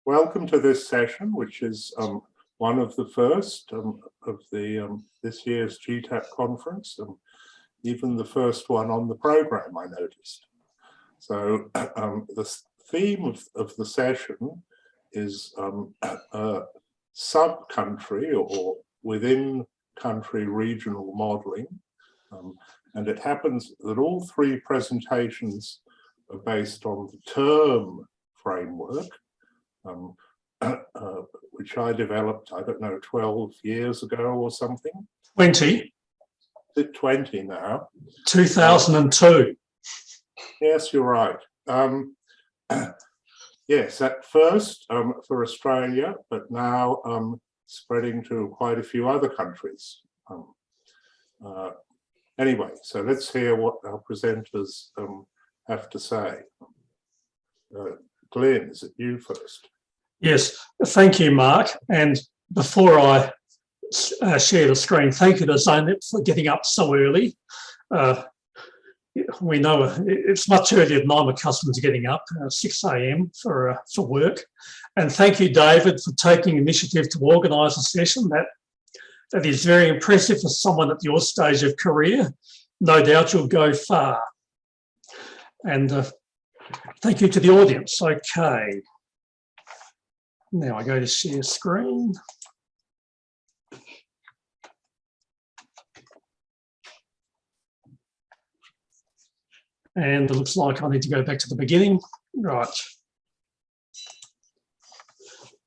Welcome to this session, which is one of the first of the this year's GTAP conference, even the first one on the program, I noticed. So the theme of the session is sub-country or within country regional modeling. And it happens that all three presentations are based on the term framework, which I developed, I don't know, 12 years ago or something. 20. Is it 20 now? 2002. Yes, you're right. Yes, at first for Australia, but now spreading to quite a few other countries. Anyway, so let's hear what our presenters have to say. Glyn, is it you first? Yes, thank you, Mark. And before I share the screen, thank you to Zeynep for getting up so early. We know it's much earlier than I'm accustomed to getting up, 6 a.m. for work. And thank you, David, for taking initiative to organise a session. That is very impressive for someone at your stage of career. No doubt you'll go far. And thank you to the audience. Okay. Now I go to share screen. And it looks like I need to go back to the beginning. Right.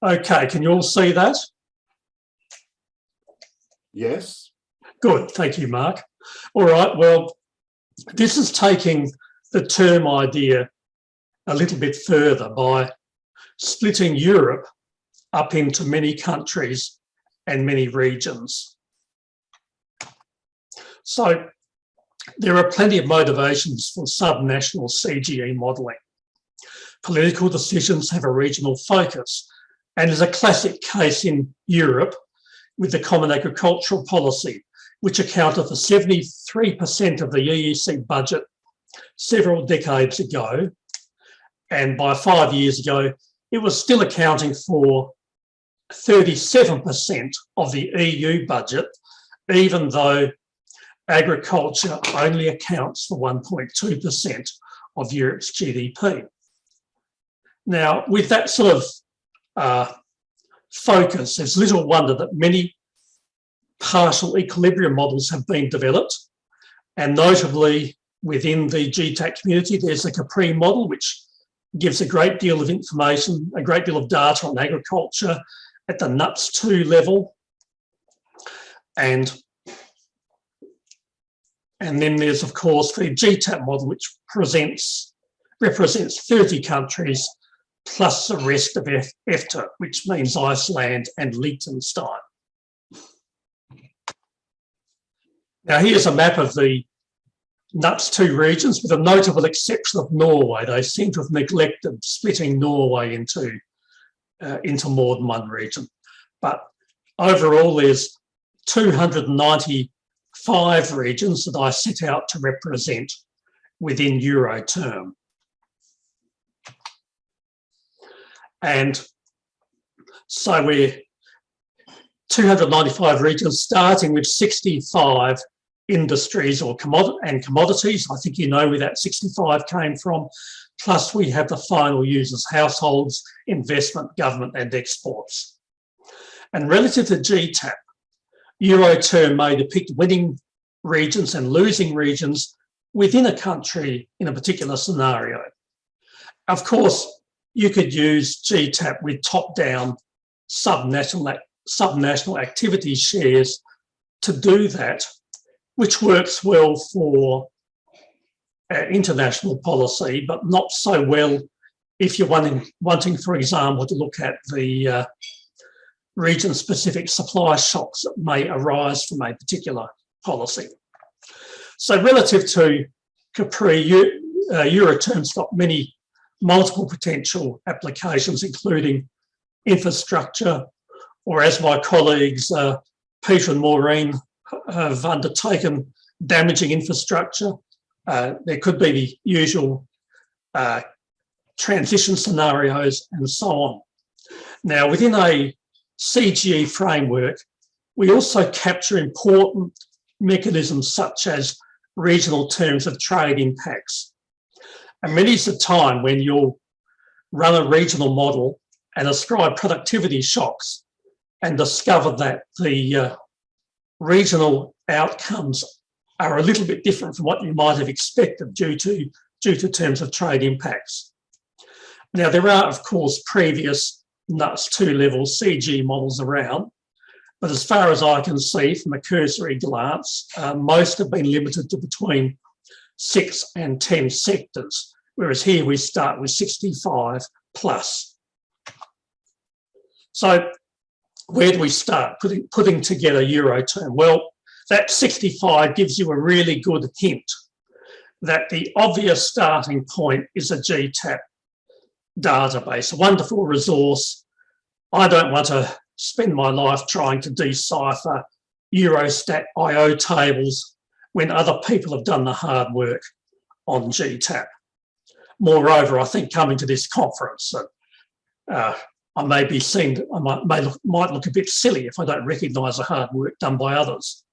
Okay, can you all see that? Yes. Good, thank you, Mark. All right, well, this is taking the term idea a little bit further by splitting Europe up into many countries and many regions. So there are plenty of motivations for subnational CGE modelling. Political decisions have a regional focus, and there's a classic case in Europe with the Common Agricultural Policy, which accounted for 73% of the EEC budget several decades ago. And by 5 years ago, it was still accounting for 37% of the EU budget, even though agriculture only accounts for 1.2% of Europe's GDP. Now, with that sort of focus, there's little wonder that many partial equilibrium models have been developed, and notably within the GTAP community, there's the Capri model, which gives a great deal of information, a great deal of data on agriculture at the NUTS2 level. And then there's, of course, the GTAP model, which represents 30 countries plus the rest of EFTA, which means Iceland and Liechtenstein. Now, here's a map of the NUTS2 regions, with a notable exception of Norway. They seem to have neglected splitting Norway into more than one region. But overall, there's 295 regions that I set out to represent within EuroTERM. And so we're 295 regions, starting with 65 industries or commodities. I think you know where that 65 came from. Plus we have the final users, households, investment, government and exports. And relative to GTAP, EuroTERM may depict winning regions and losing regions within a country in a particular scenario. Of course, you could use GTAP with top-down subnational activity shares to do that, which works well for international policy, but not so well if you're wanting, for example, to look at the region-specific supply shocks that may arise from a particular policy. So relative to Capri, EuroTERM's got multiple potential applications, including infrastructure, or as my colleagues Peter and Maureen have undertaken, damaging infrastructure. There could be the usual transition scenarios and so on. Now, within a CGE framework, we also capture important mechanisms such as regional terms of trade impacts. And many's the time when you'll run a regional model and ascribe productivity shocks and discover that the regional outcomes are a little bit different from what you might have expected due to terms of trade impacts. Now, there are, of course, previous NUTS 2-level CG models around, but as far as I can see from a cursory glance, most have been limited to between 6 and 10 sectors, whereas here we start with 65 plus. So where do we start putting together EuroTERM? Well, that 65 gives you a really good hint that the obvious starting point is a GTAP database, a wonderful resource. I don't want to spend my life trying to decipher Eurostat IO tables when other people have done the hard work on GTAP. Moreover, I think coming to this conference, I may be seen, might look a bit silly if I don't recognise the hard work done by others.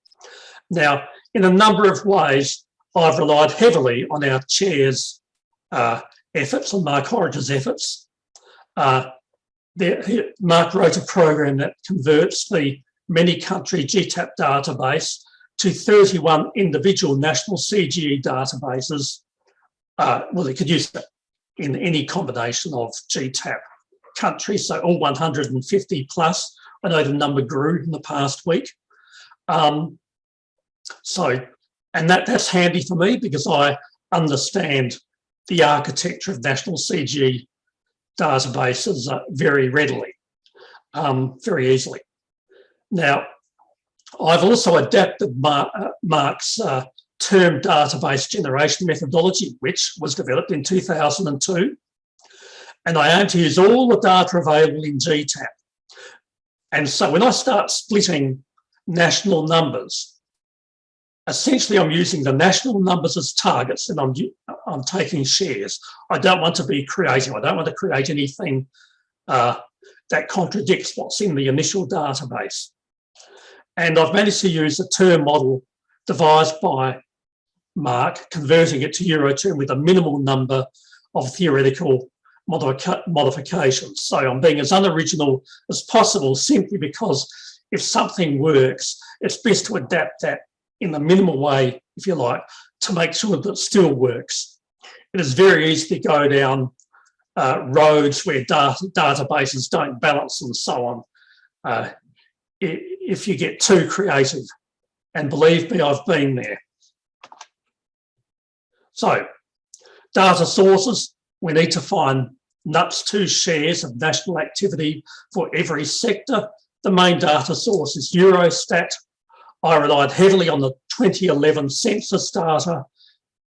Now, in a number of ways, I've relied heavily on our chair's efforts, on Mark Horridge's efforts. Mark wrote a program that converts the many-country GTAP database to 31 individual national CGE databases. Well, it could use that in any combination of GTAP countries, so all 150 plus. I know the number grew in the past week. And that's handy for me because I understand the architecture of national CGE databases very readily, very easily. Now, I've also adapted Mark's term database generation methodology, which was developed in 2002. And I aim to use all the data available in GTAP. And so when I start splitting national numbers, essentially I'm using the national numbers as targets and I'm taking shares. I don't want to be creative. I don't want to create anything that contradicts what's in the initial database. And I've managed to use a term model devised by Mark, converting it to EuroTERM with a minimal number of theoretical modifications. So I'm being as unoriginal as possible simply because if something works, it's best to adapt that in the minimal way, if you like, to make sure that it still works. It is very easy to go down roads where databases don't balance and so on if you get too creative. And believe me, I've been there. So, data sources, we need to find NUTS 2 shares of national activity for every sector. The main data source is Eurostat. I relied heavily on the 2011 census data,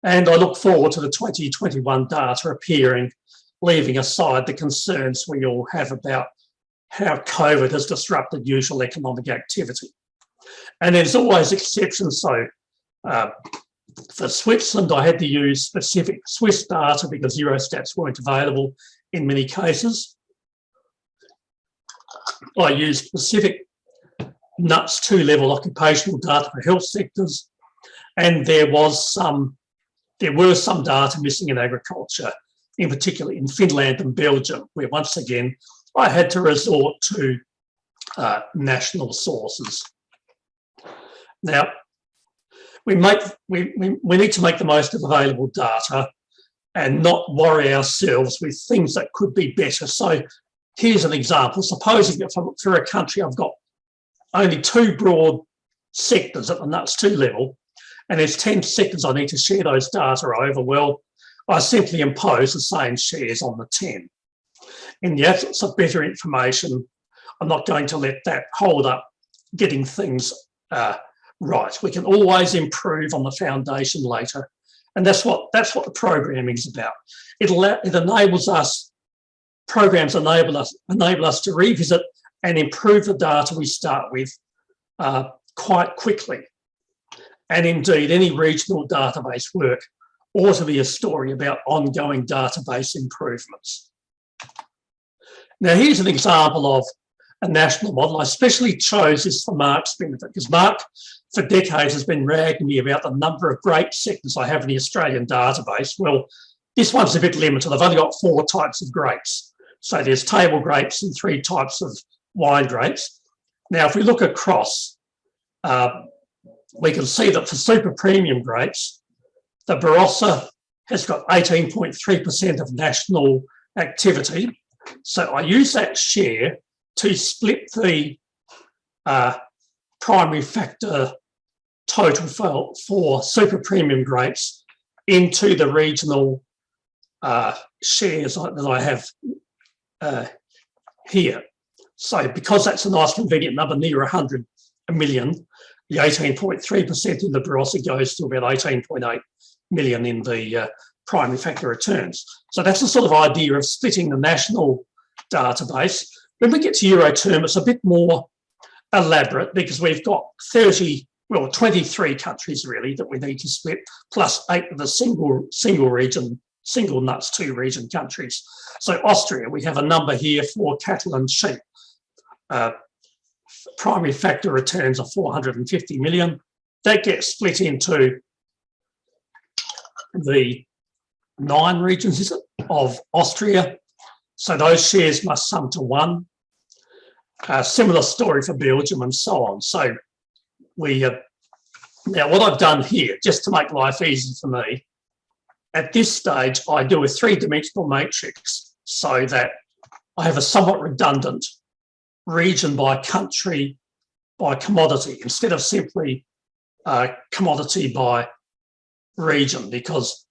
and I look forward to the 2021 data appearing, leaving aside the concerns we all have about how COVID has disrupted usual economic activity. And there's always exceptions. So for Switzerland, I had to use specific Swiss data because Eurostats weren't available in many cases. I used specific NUTS 2-level occupational data for health sectors, and there were some data missing in agriculture, in particular in Finland and Belgium, where once again I had to resort to national sources. Now, we need to make the most of available data and not worry ourselves with things that could be better. So here's an example. Supposing that for a country I've got only 2 broad sectors at the NUTS 2 level, and there's 10 sectors I need to share those data over. Well, I simply impose the same shares on the 10. In the absence of better information, I'm not going to let that hold up getting things right. We can always improve on the foundation later, and that's what the programming is about. It enables us. Programs enable us to revisit and improve the data we start with quite quickly. And indeed, any regional database work ought to be a story about ongoing database improvements. Now, here's an example of a national model. I especially chose this for Mark's benefit because Mark, for decades, has been ragging me about the number of grape sectors I have in the Australian database. Well, this one's a bit limited. I've only got 4 types of grapes. So there's table grapes and 3 types of wine grapes. Now, if we look across, we can see that for super premium grapes, the Barossa has got 18.3% of national activity. So I use that share to split the primary factor total for super premium grapes into the regional shares that I have here. So because that's a nice convenient number, near 100 million, the 18.3% in the Barossa goes to about 18.8 million in the primary factor returns. So that's the sort of idea of splitting the national database. When we get to EuroTERM, it's a bit more elaborate because we've got 23 countries really that we need to split, plus 8 of the single region, single nuts 2 region countries. So Austria, we have a number here for cattle and sheep. Primary factor returns are 450 million. That gets split into the 9 regions, is it, of Austria. So those shares must sum to 1. Similar story for Belgium and so on. So we now what I've done here, just to make life easy for me, at this stage I do a 3-dimensional matrix so that I have a somewhat redundant region by country by commodity instead of simply commodity by region, because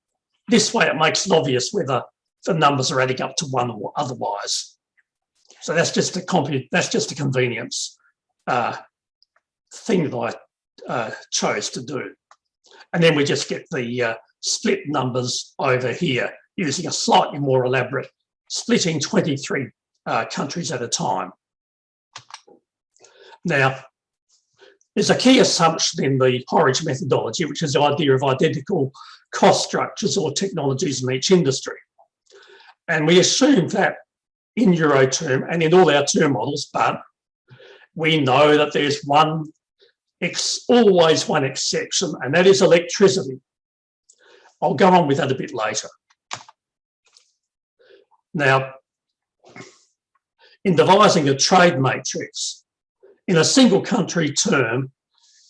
this way it makes it obvious whether the numbers are adding up to 1 or otherwise. So that's just a convenience thing that I chose to do. And then we just get the split numbers over here using a slightly more elaborate splitting 23 countries at a time. Now, there's a key assumption in the Horridge methodology, which is the idea of identical cost structures or technologies in each industry. And we assume that in EuroTERM and in all our term models, but we know that there's always one exception, and that is electricity. I'll go on with that a bit later. Now, in devising a trade matrix, in a single country term,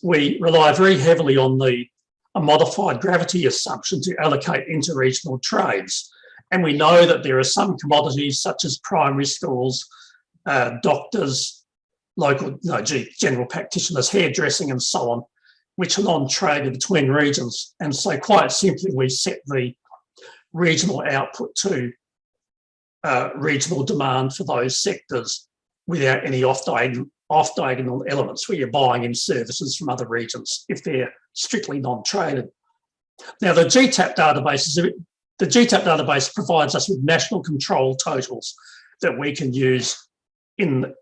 we rely very heavily on a modified gravity assumption to allocate interregional trades. And we know that there are some commodities such as primary schools, doctors, general practitioners, hairdressing and so on, which are non-traded between regions. And so quite simply, we set the regional output to regional demand for those sectors without any off-diagonal elements where you're buying in services from other regions if they're strictly non-traded. Now, the GTAP database provides us with national control totals that we can use in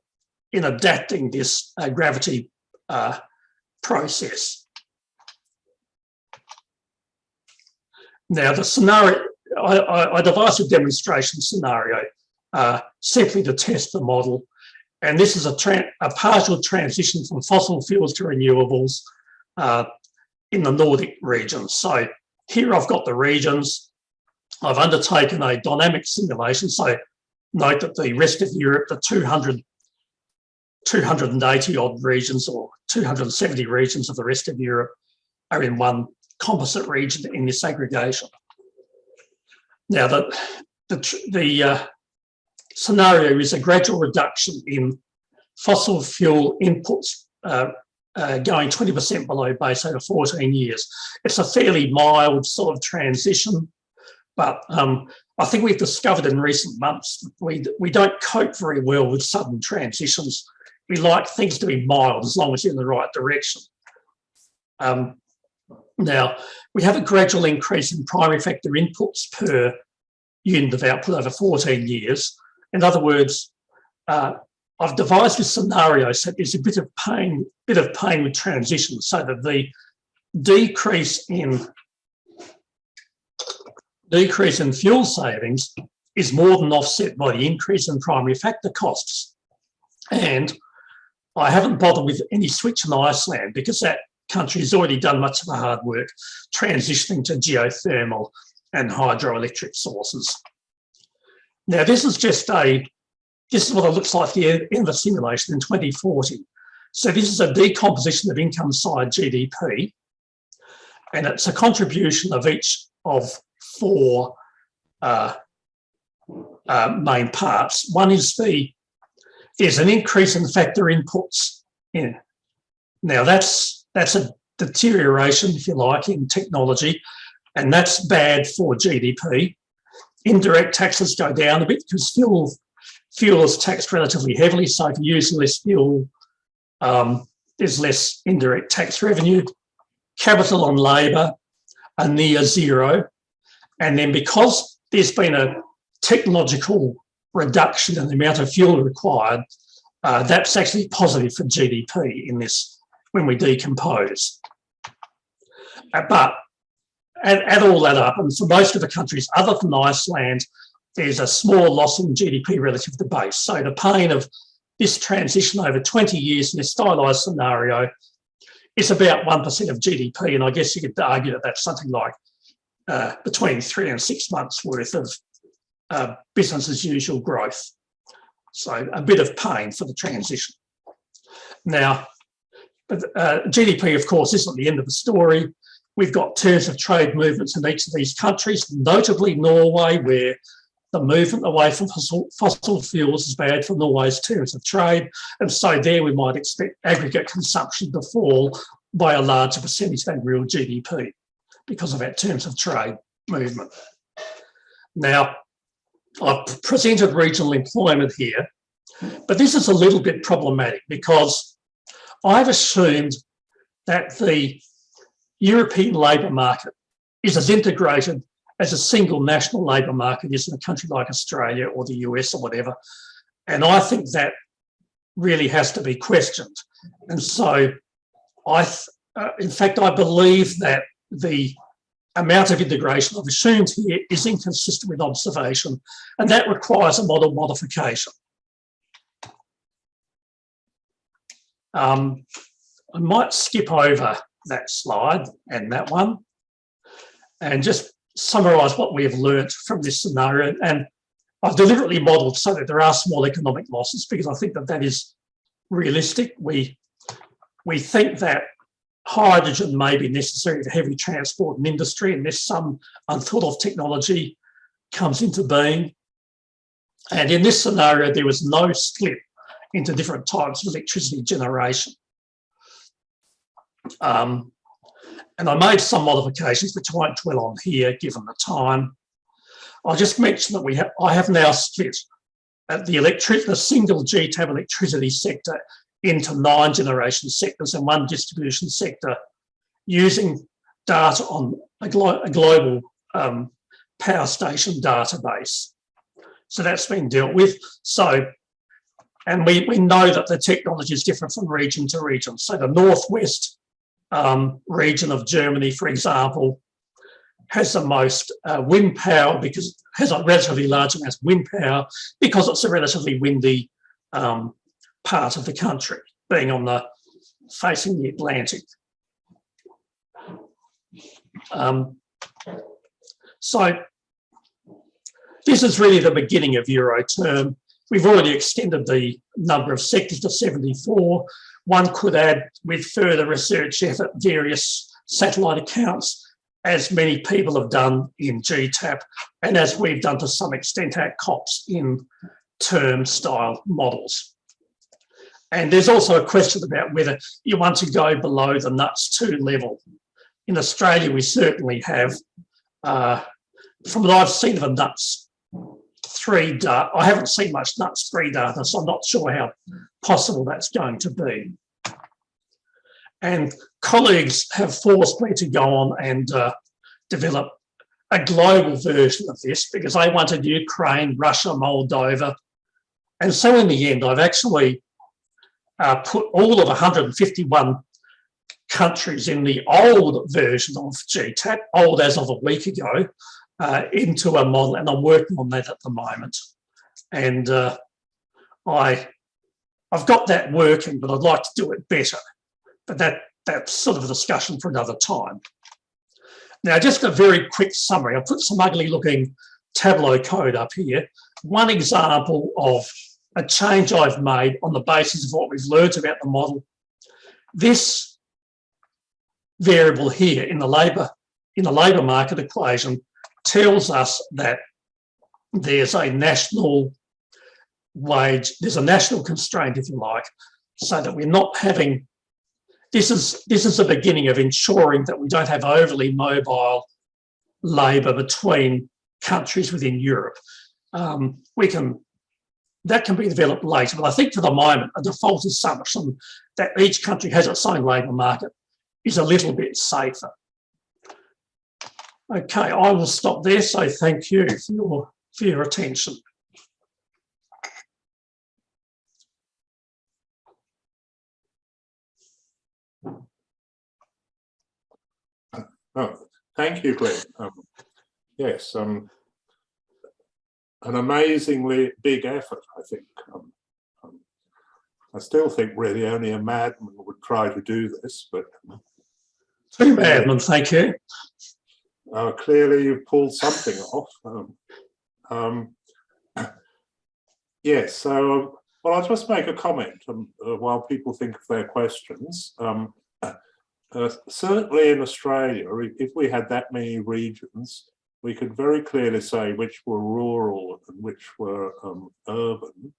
adapting this gravity process. Now, the scenario, I devised a demonstration scenario simply to test the model. And this is a partial transition from fossil fuels to renewables in the Nordic region. So here I've got the regions. I've undertaken a dynamic simulation. So note that the rest of Europe, the 280 odd regions or 270 regions of the rest of Europe are in one composite region in this aggregation. Now, the scenario is a gradual reduction in fossil fuel inputs going 20% below base over 14 years. It's a fairly mild sort of transition, but I think we've discovered in recent months we don't cope very well with sudden transitions. We like things to be mild as long as you're in the right direction. Now, we have a gradual increase in primary factor inputs per unit of output over 14 years. In other words, I've devised this scenario so there's a bit of pain with transition, so that the decrease in fuel savings is more than offset by the increase in primary factor costs. And I haven't bothered with any switch in Iceland because that country has already done much of the hard work transitioning to geothermal and hydroelectric sources. Now, this is what it looks like at the end of the simulation in 2040. So this is a decomposition of income side GDP, and it's a contribution of each of four main parts. One is there's an increase in factor inputs. Now that's a deterioration, if you like, in technology, and that's bad for GDP. Indirect taxes go down a bit because fuel is taxed relatively heavily, so if you use less fuel, there's less indirect tax revenue. Capital on labour are near zero. And then because there's been a technological reduction in the amount of fuel required, that's actually positive for GDP in this when we decompose. But add all that up, and for most of the countries other than Iceland, there's a small loss in GDP relative to the base. So the pain of this transition over 20 years in this stylised scenario is about 1% of GDP, and I guess you could argue that that's something like between 3 and 6 months worth of business as usual growth. So a bit of pain for the transition. Now, GDP, of course, isn't the end of the story. We've got terms of trade movements in each of these countries, notably Norway, where the movement away from fossil fuels is bad for Norway's terms of trade. And so there we might expect aggregate consumption to fall by a larger percentage than real GDP because of that terms of trade movement. Now, I've presented regional employment here, but this is a little bit problematic because I've assumed that the European labour market is as integrated as a single national labour market is in a country like Australia or the US or whatever. And I think that really has to be questioned. And so in fact, I believe that the amount of integration I've assumed here is inconsistent with observation, and that requires a model modification. I might skip over that slide and that one and just summarise what we have learnt from this scenario. And I've deliberately modelled so that there are small economic losses because I think that that is realistic. We think that hydrogen may be necessary for heavy transport and industry unless some unthought of technology comes into being. And in this scenario, there was no split into different types of electricity generation. And I made some modifications, which I won't dwell on here, given the time. I'll just mention that I have now split the single GTAP electricity sector into 9 generation sectors and 1 distribution sector using data on a global power station database. So that's been dealt with. So, and we know that the technology is different from region to region. So the northwest region of Germany, for example, has the most wind power because it has a relatively large amount of wind power because it's a relatively windy part of the country, being on the facing the Atlantic. So this is really the beginning of EuroTERM. We've already extended the number of sectors to 74. One could add, with further research effort, various satellite accounts, as many people have done in GTAP, and as we've done to some extent at COPS in term-style models. And there's also a question about whether you want to go below the NUTS 2 level. In Australia, we certainly have, from what I've seen of a NUTS 3 data, I haven't seen much NUTS 3 data, so I'm not sure how possible that's going to be. And colleagues have forced me to go on and develop a global version of this because they wanted Ukraine, Russia, Moldova. And so in the end, I've actually put all of 151 countries in the old version of GTAP, old as of a week ago, into a model, and I'm working on that at the moment. And I've got that working, but I'd like to do it better. But that's sort of a discussion for another time. Now, just a very quick summary. I put some ugly looking Tableau code up here. One example of a change I've made on the basis of what we've learned about the model. This variable here in the labour market equation tells us that there's a national wage, there's a national constraint, if you like, so that we're not having, this is the beginning of ensuring that we don't have overly mobile labour between countries within Europe. That can be developed later, but I think for the moment, a default assumption that each country has its own labour market is a little bit safer. Okay, I will stop there, so thank you for your attention. Oh, thank you, Glyn. Yes, an amazingly big effort, I think. I still think really only a madman would try to do this, but... Two madmen, thank you. Clearly you've pulled something off. Yes, so, well, I'll just make a comment while people think of their questions. Certainly in Australia, if we had that many regions, we could very clearly say which were rural and which were urban.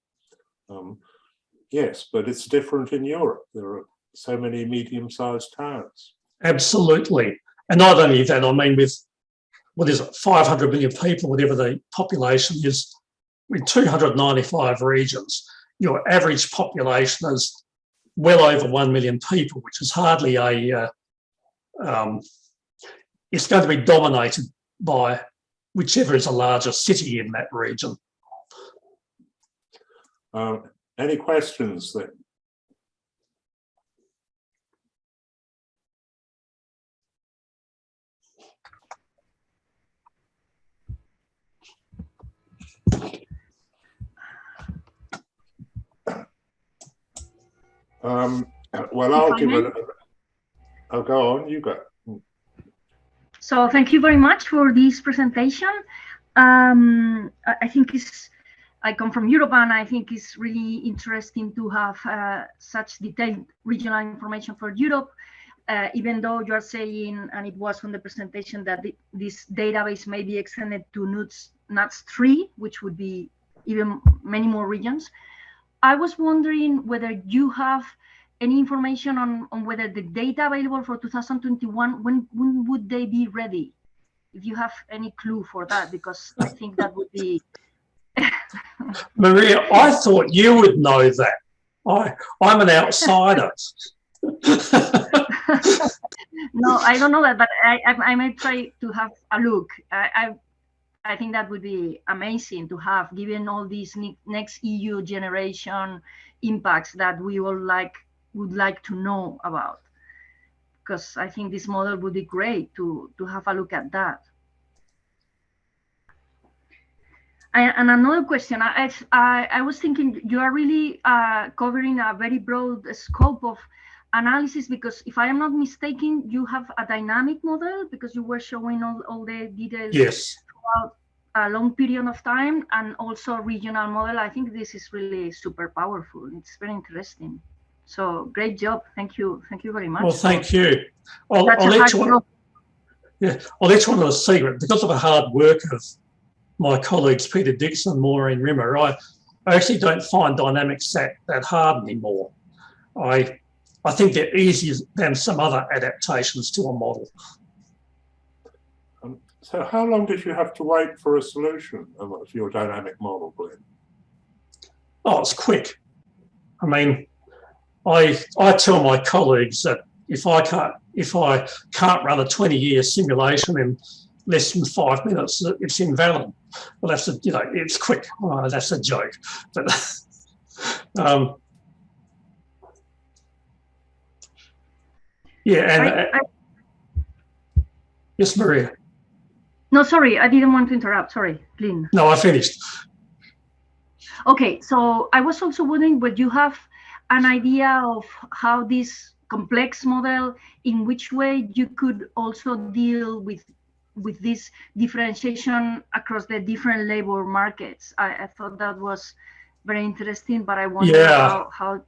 Yes, but it's different in Europe. There are so many medium-sized towns. Absolutely. And not only that, I mean, with, what is it, 500 million people, whatever the population is, with 295 regions, your average population is well over 1 million people, which is hardly a, it's going to be dominated by whichever is a larger city in that region. Any questions then? Well, I'll give it. I'll go on. You go. So thank you very much for this presentation. I think I come from Europe, and I think it's really interesting to have such detailed regional information for Europe, even though you are saying, and it was from the presentation, that this database may be extended to NUTS 3, which would be even many more regions. I was wondering whether you have any information on whether the data available for 2021, when would they be ready? If you have any clue for that, because I think that would be... Maria, I thought you would know that. I'm an outsider. No, I don't know that, but I might try to have a look. I think that would be amazing to have, given all these next EU generation impacts that we all would like to know about, because I think this model would be great to have a look at that. And another question, I was thinking you are really covering a very broad scope of analysis, because if I am not mistaken, you have a dynamic model, because you were showing all the details. Yes. Throughout a long period of time, and also regional model. I think this is really super powerful. It's very interesting. So great job. Thank you. Thank you very much. Well, thank you. I'll let you on a secret. Because of the hard work of my colleagues, Peter Dixon, Maureen Rimmer, I actually don't find dynamics that hard anymore. I think they're easier than some other adaptations to a model. So how long did you have to wait for a solution of your dynamic model, Glyn? Oh, it's quick. I mean, I tell my colleagues that if I can't run a 20-year simulation in less than 5 minutes, it's invalid. Well, that's it's quick. Oh, that's a joke. But yeah, and yes, Maria. No, sorry, I didn't want to interrupt. Sorry, Glyn. No, I finished. Okay, so I was also wondering, would you have an idea of how this complex model, in which way you could also deal with this differentiation across the different labor markets? I thought that was very interesting, but I wonder how.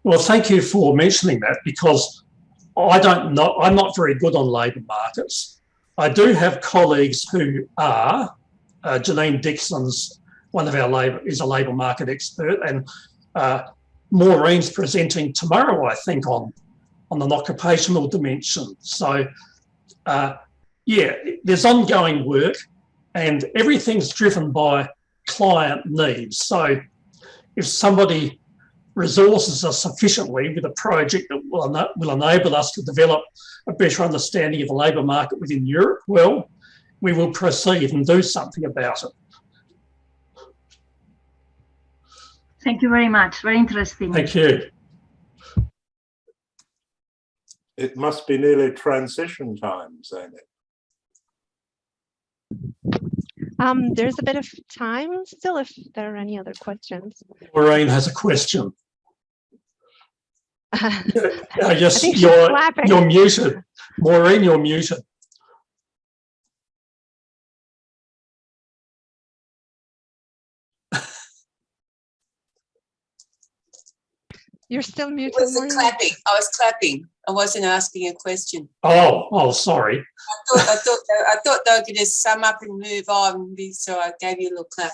Well, thank you for mentioning that, because I don't know, I'm not very good on labour markets. I do have colleagues who are. Janine Dixon's one of our is a labour market expert, and Maureen's presenting tomorrow, I think, on an occupational dimension. So, yeah, there's ongoing work, and everything's driven by client needs. So, if somebody resources us sufficiently with a project that will enable us to develop a better understanding of the labour market within Europe, well, we will proceed and do something about it. Thank you very much. Very interesting. Thank you. It must be nearly transition time, Zeynep. There's a bit of time still if there are any other questions. Maureen has a question. Yes, clapping. You're muted. Maureen, you're muted. You're still muted. I wasn't clapping. I was clapping. I wasn't asking a question. Oh, sorry. I thought they were going to sum up and move on, so I gave you a little clap.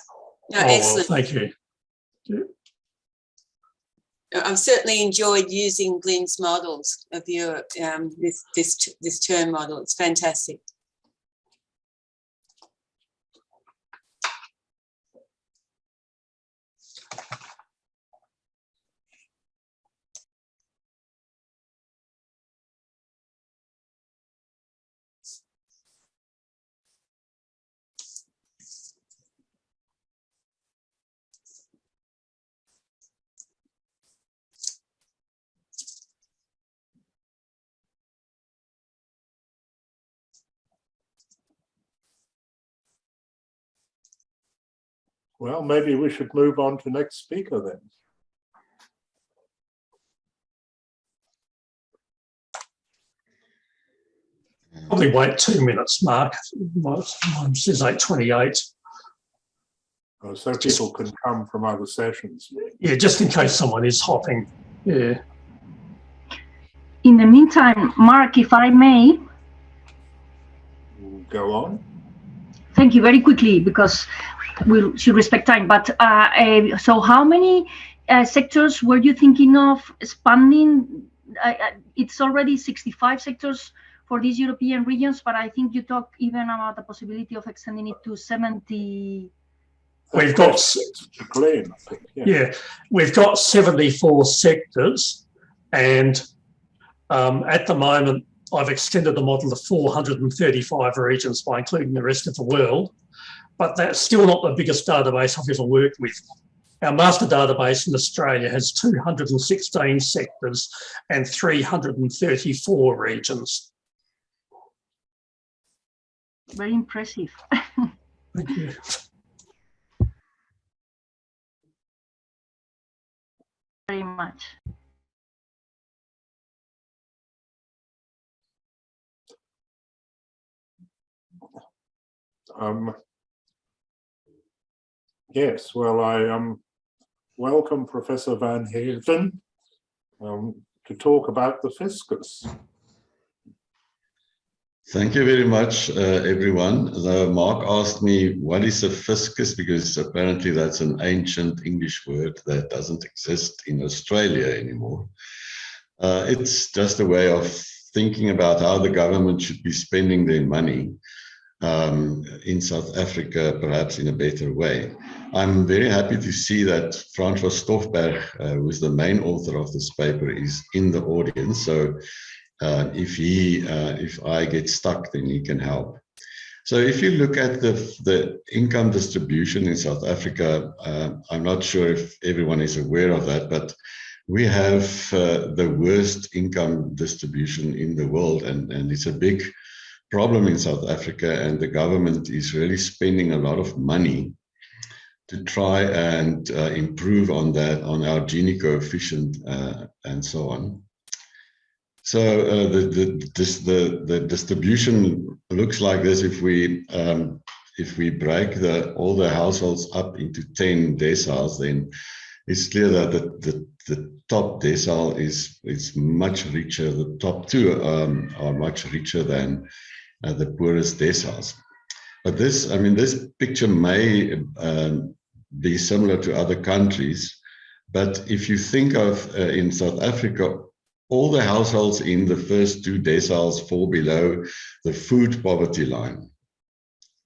No, excellent. Well, thank you. I've certainly enjoyed using Glyn's models of your this term model. It's fantastic. Well, maybe we should move on to next speaker then. Probably wait 2 minutes, Mark. Mine says 8:28. Oh, so people can come from other sessions. Yeah, just in case someone is hopping. Yeah. In the meantime, Mark, if I may. Go on. Thank you, very quickly, because we should respect time. But so how many sectors were you thinking of expanding? It's already 65 sectors for these European regions, but I think you talk even about the possibility of extending it to 70. We've got, Glyn, I think, yeah, we've got 74 sectors, and at the moment, I've extended the model to 435 regions by including the rest of the world, but that's still not the biggest database I've ever worked with. Our master database in Australia has 216 sectors and 334 regions. Very impressive. Thank you. Very much. Yes, well, I welcome Professor Van Heerden to talk about the fiscus. Thank you very much, everyone. Mark asked me, what is a fiscus? Because apparently that's an ancient English word that doesn't exist in Australia anymore. It's just a way of thinking about how the government should be spending their money in South Africa, perhaps in a better way. I'm very happy to see that Francois Stoffberg, who is the main author of this paper, is in the audience. So if I get stuck, then he can help. So if you look at the income distribution in South Africa, I'm not sure if everyone is aware of that, but we have the worst income distribution in the world, and it's a big problem in South Africa, and the government is really spending a lot of money to try and improve on that, on our Gini coefficient and so on. So the distribution looks like this. If we break all the households up into 10 deciles, then it's clear that the top decile is much richer. The top two are much richer than the poorest deciles. But this picture may be similar to other countries. But if you think of in South Africa, all the households in the first two deciles fall below the food poverty line,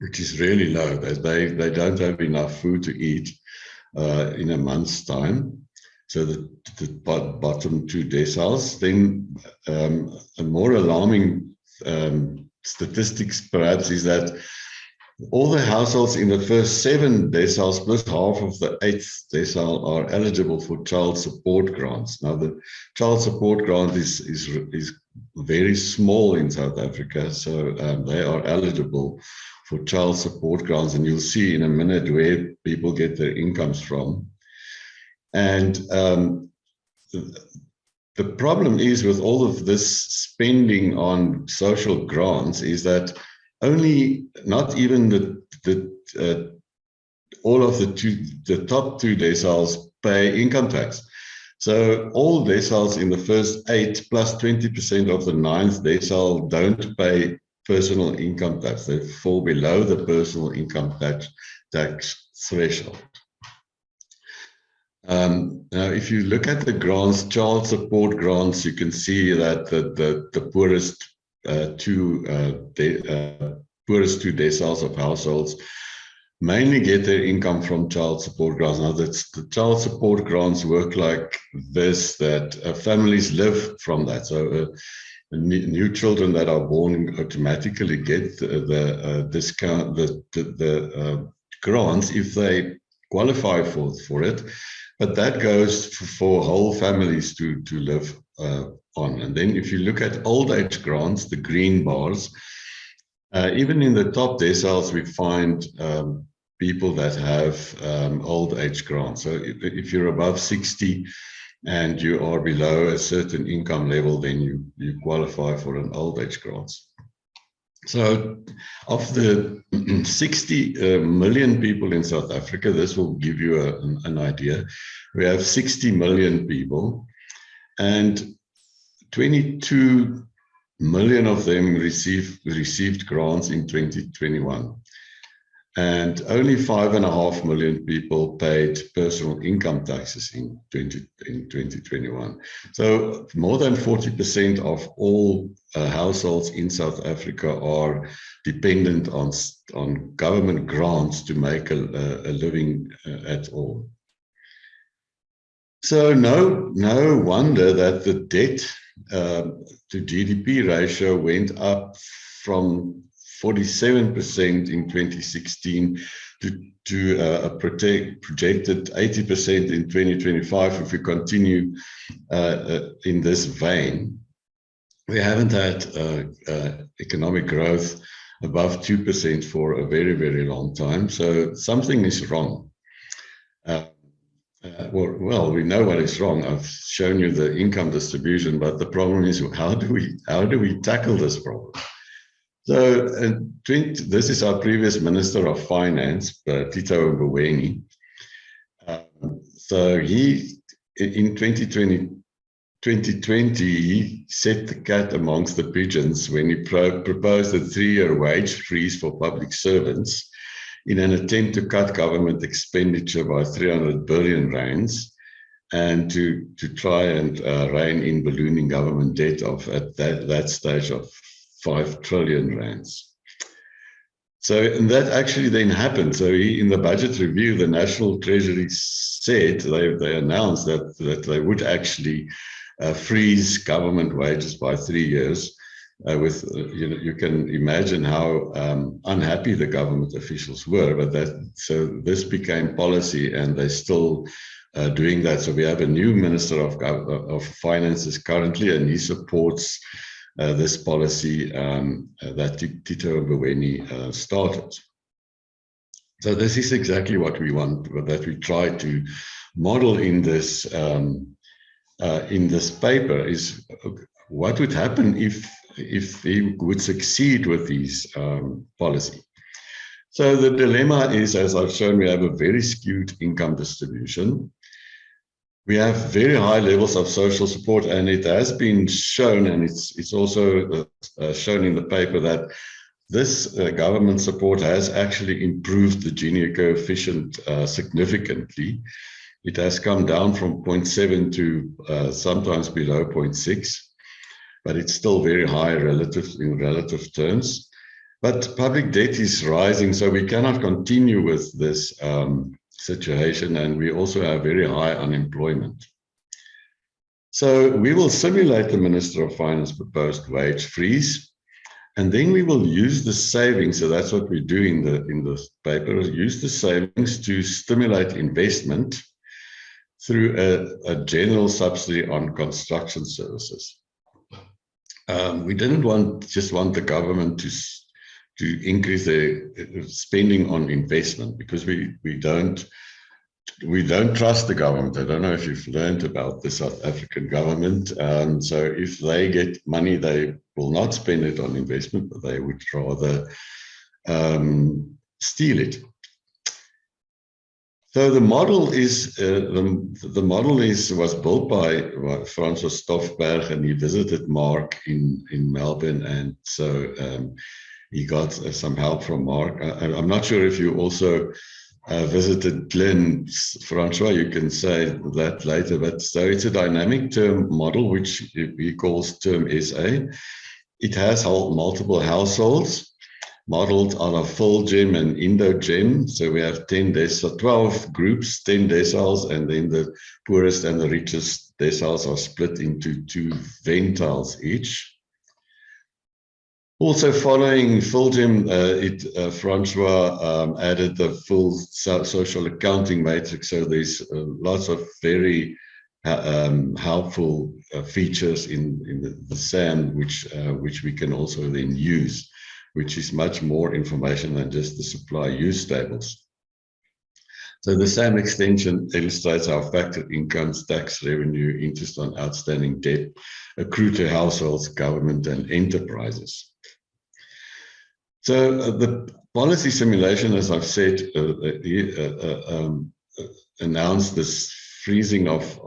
which is really low. They don't have enough food to eat in a month's time. So the bottom two deciles. Then a more alarming statistics perhaps is that all the households in the first 7 deciles plus half of the 8th decile are eligible for child support grants. Now the child support grant is very small in South Africa, so they are eligible for child support grants, and you'll see in a minute where people get their incomes from. And the problem is with all of this spending on social grants is that not even all of the top 2 deciles pay income tax. So all deciles in the first 8 plus 20% of the 9th decile don't pay personal income tax. They fall below the personal income tax threshold. Now, if you look at the grants, child support grants, you can see that the poorest two deciles of households mainly get their income from child support grants. Now, the child support grants work like this, that families live from that. So new children that are born automatically get the discount, the grants if they qualify for it. But that goes for whole families to live on. And then if you look at old age grants, the green bars, even in the top deciles, we find people that have old age grants. So if you're above 60 and you are below a certain income level, then you qualify for an old age grants. So of the 60 million people in South Africa, this will give you an idea. We have 60 million people, and 22 million of them received grants in 2021. And only 5.5 million people paid personal income taxes in 2021. So more than 40% of all households in South Africa are dependent on government grants to make a living at all. So no wonder that the debt to GDP ratio went up from 47% in 2016 to a projected 80% in 2025 if we continue in this vein. We haven't had economic growth above 2% for a very, very long time, so something is wrong. Well, we know what is wrong. I've shown you the income distribution, but the problem is how do we tackle this problem? So this is our previous Minister of Finance, Tito Mboweni. So he, in 2020, he set the cat amongst the pigeons when he proposed a 3-year wage freeze for public servants in an attempt to cut government expenditure by 300 billion rands and to try and rein in ballooning government debt of at that stage of 5 trillion rands. So, and that actually then happened. So in the budget review, the National Treasury said, they announced that they would actually freeze government wages by 3 years. You can imagine how unhappy the government officials were, but so this became policy, and they're still doing that. So we have a new Minister of Finances currently, and he supports this policy that Tito Mboweni started. So this is exactly what we want, that we try to model in this paper, is what would happen if we would succeed with these policy. So the dilemma is, as I've shown, we have a very skewed income distribution. We have very high levels of social support, and it has been shown, and it's also shown in the paper, that this government support has actually improved the Gini coefficient significantly. It has come down from 0.7 to sometimes below 0.6, but it's still very high in relative terms. But public debt is rising, so we cannot continue with this situation, and we also have very high unemployment. So we will simulate the Minister of Finance proposed wage freeze, and then we will use the savings. So that's what we do in the paper, use the savings to stimulate investment through a general subsidy on construction services. We didn't just want the government to increase their spending on investment, because we don't trust the government. I don't know if you've learned about the South African government. So if they get money, they will not spend it on investment, but they would rather steal it. So the model was built by Francois Stoffberg, and he visited Mark in Melbourne, and so he got some help from Mark. I'm not sure if you also visited Glyn, Francois, you can say that later, but so it's a dynamic term model, which he calls Term SA. It has multiple households, modeled on a full gem and Indo-gem. So we have 12 groups, 10 deciles, and then the poorest and the richest deciles are split into 2 ventiles each. Also following full gem, Francois added the full social accounting matrix. So there's lots of very helpful features in the SAM, which we can also then use, which is much more information than just the supply use tables. So the SAM extension illustrates how factored incomes, tax revenue, interest on outstanding debt accrue to households, government, and enterprises. So the policy simulation, as I've said, announced this freezing of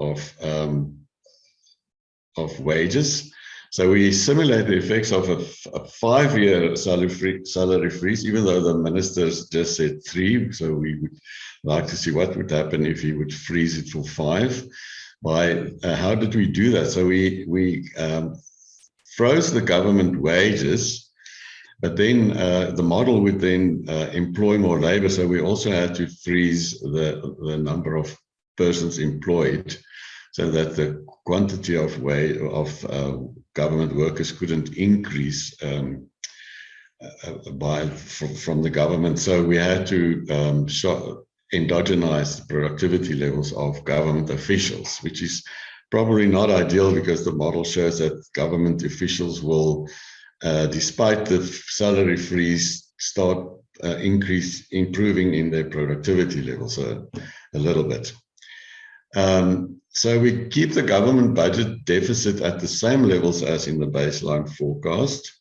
wages. So we simulate the effects of a 5-year salary freeze, even though the ministers just said 3. So we would like to see what would happen if he would freeze it for 5. How did we do that? So we froze the government wages, but then the model would then employ more labor. So we also had to freeze the number of persons employed, so that the quantity of government workers couldn't increase from the government. So we had to endogenize the productivity levels of government officials, which is probably not ideal, because the model shows that government officials will, despite the salary freeze, start improving in their productivity levels a little bit. So we keep the government budget deficit at the same levels as in the baseline forecast,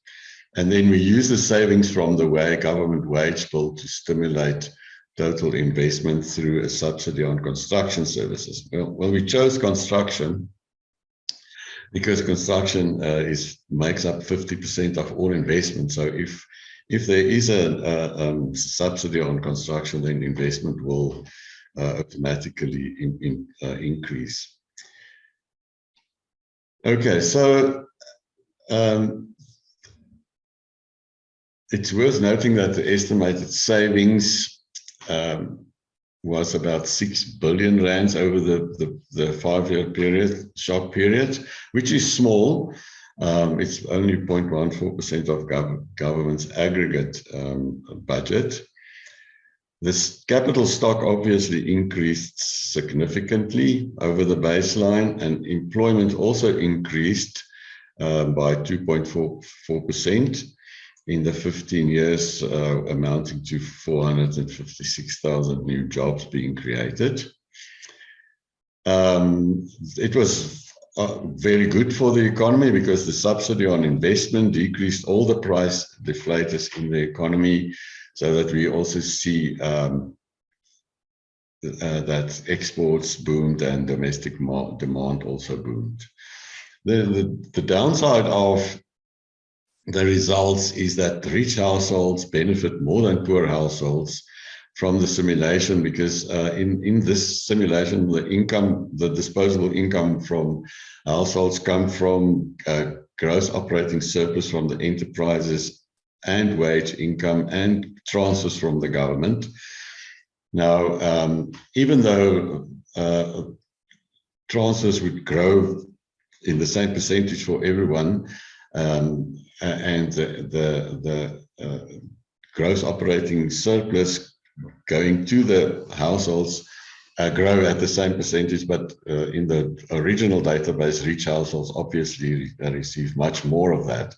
and then we use the savings from the government wage bill to stimulate total investment through a subsidy on construction services. Well, we chose construction because construction makes up 50% of all investment. So if there is a subsidy on construction, then investment will automatically increase. Okay, so it's worth noting that the estimated savings was about 6 billion rands over the 5-year shock period, which is small. It's only 0.14% of government's aggregate budget. This capital stock obviously increased significantly over the baseline, and employment also increased by 2.44% in the 15 years, amounting to 456,000 new jobs being created. It was very good for the economy because the subsidy on investment decreased all the price deflators in the economy, so that we also see that exports boomed and domestic demand also boomed. The downside of the results is that rich households benefit more than poor households from the simulation, because in this simulation, the disposable income from households come from gross operating surplus from the enterprises and wage income and transfers from the government. Now, even though transfers would grow in the same percentage for everyone, and the gross operating surplus going to the households grow at the same percentage, but in the original database, rich households obviously receive much more of that.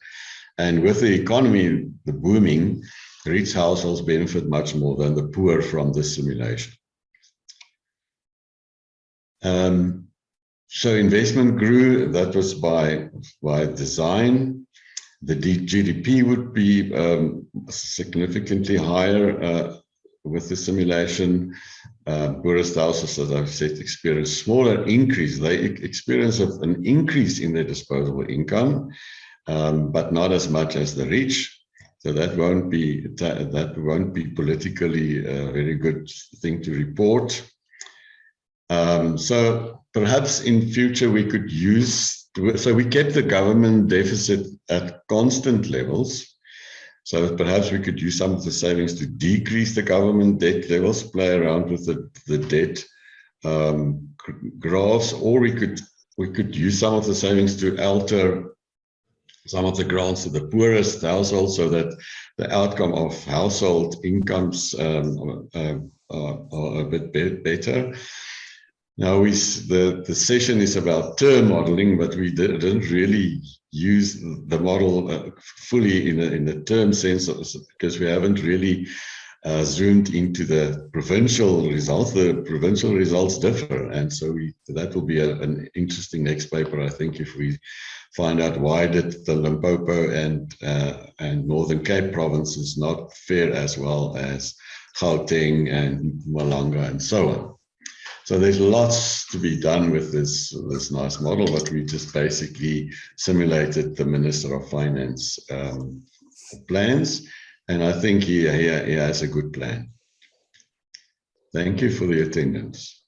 And with the economy, the booming, rich households benefit much more than the poor from this simulation. So investment grew. That was by design. The GDP would be significantly higher with the simulation. Poorest houses, as I've said, experience smaller increase. They experience an increase in their disposable income, but not as much as the rich. So that won't be politically a very good thing to report. So perhaps in future we could use. So we kept the government deficit at constant levels. So perhaps we could use some of the savings to decrease the government debt levels, play around with the debt graphs, or we could use some of the savings to alter some of the grants to the poorest households, so that the outcome of household incomes are a bit better. Now, the session is about term modeling, but we didn't really use the model fully in the term sense, because we haven't really zoomed into the provincial results. The provincial results differ, and so that will be an interesting next paper, I think, if we find out why did the Limpopo and Northern Cape provinces not fare as well as Gauteng and Mpumalanga and so on. So there's lots to be done with this nice model, but we just basically simulated the Minister of Finance plans, and I think he has a good plan. Thank you for the attendance.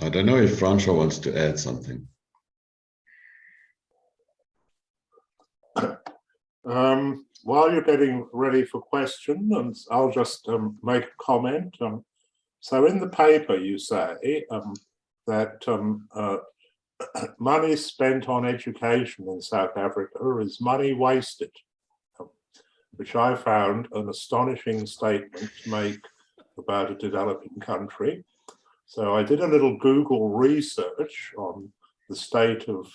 I don't know if Francois wants to add something. While you're getting ready for questions, I'll just make a comment. So in the paper you say that money spent on education in South Africa is money wasted, which I found an astonishing statement to make about a developing country. So I did a little Google research on the state of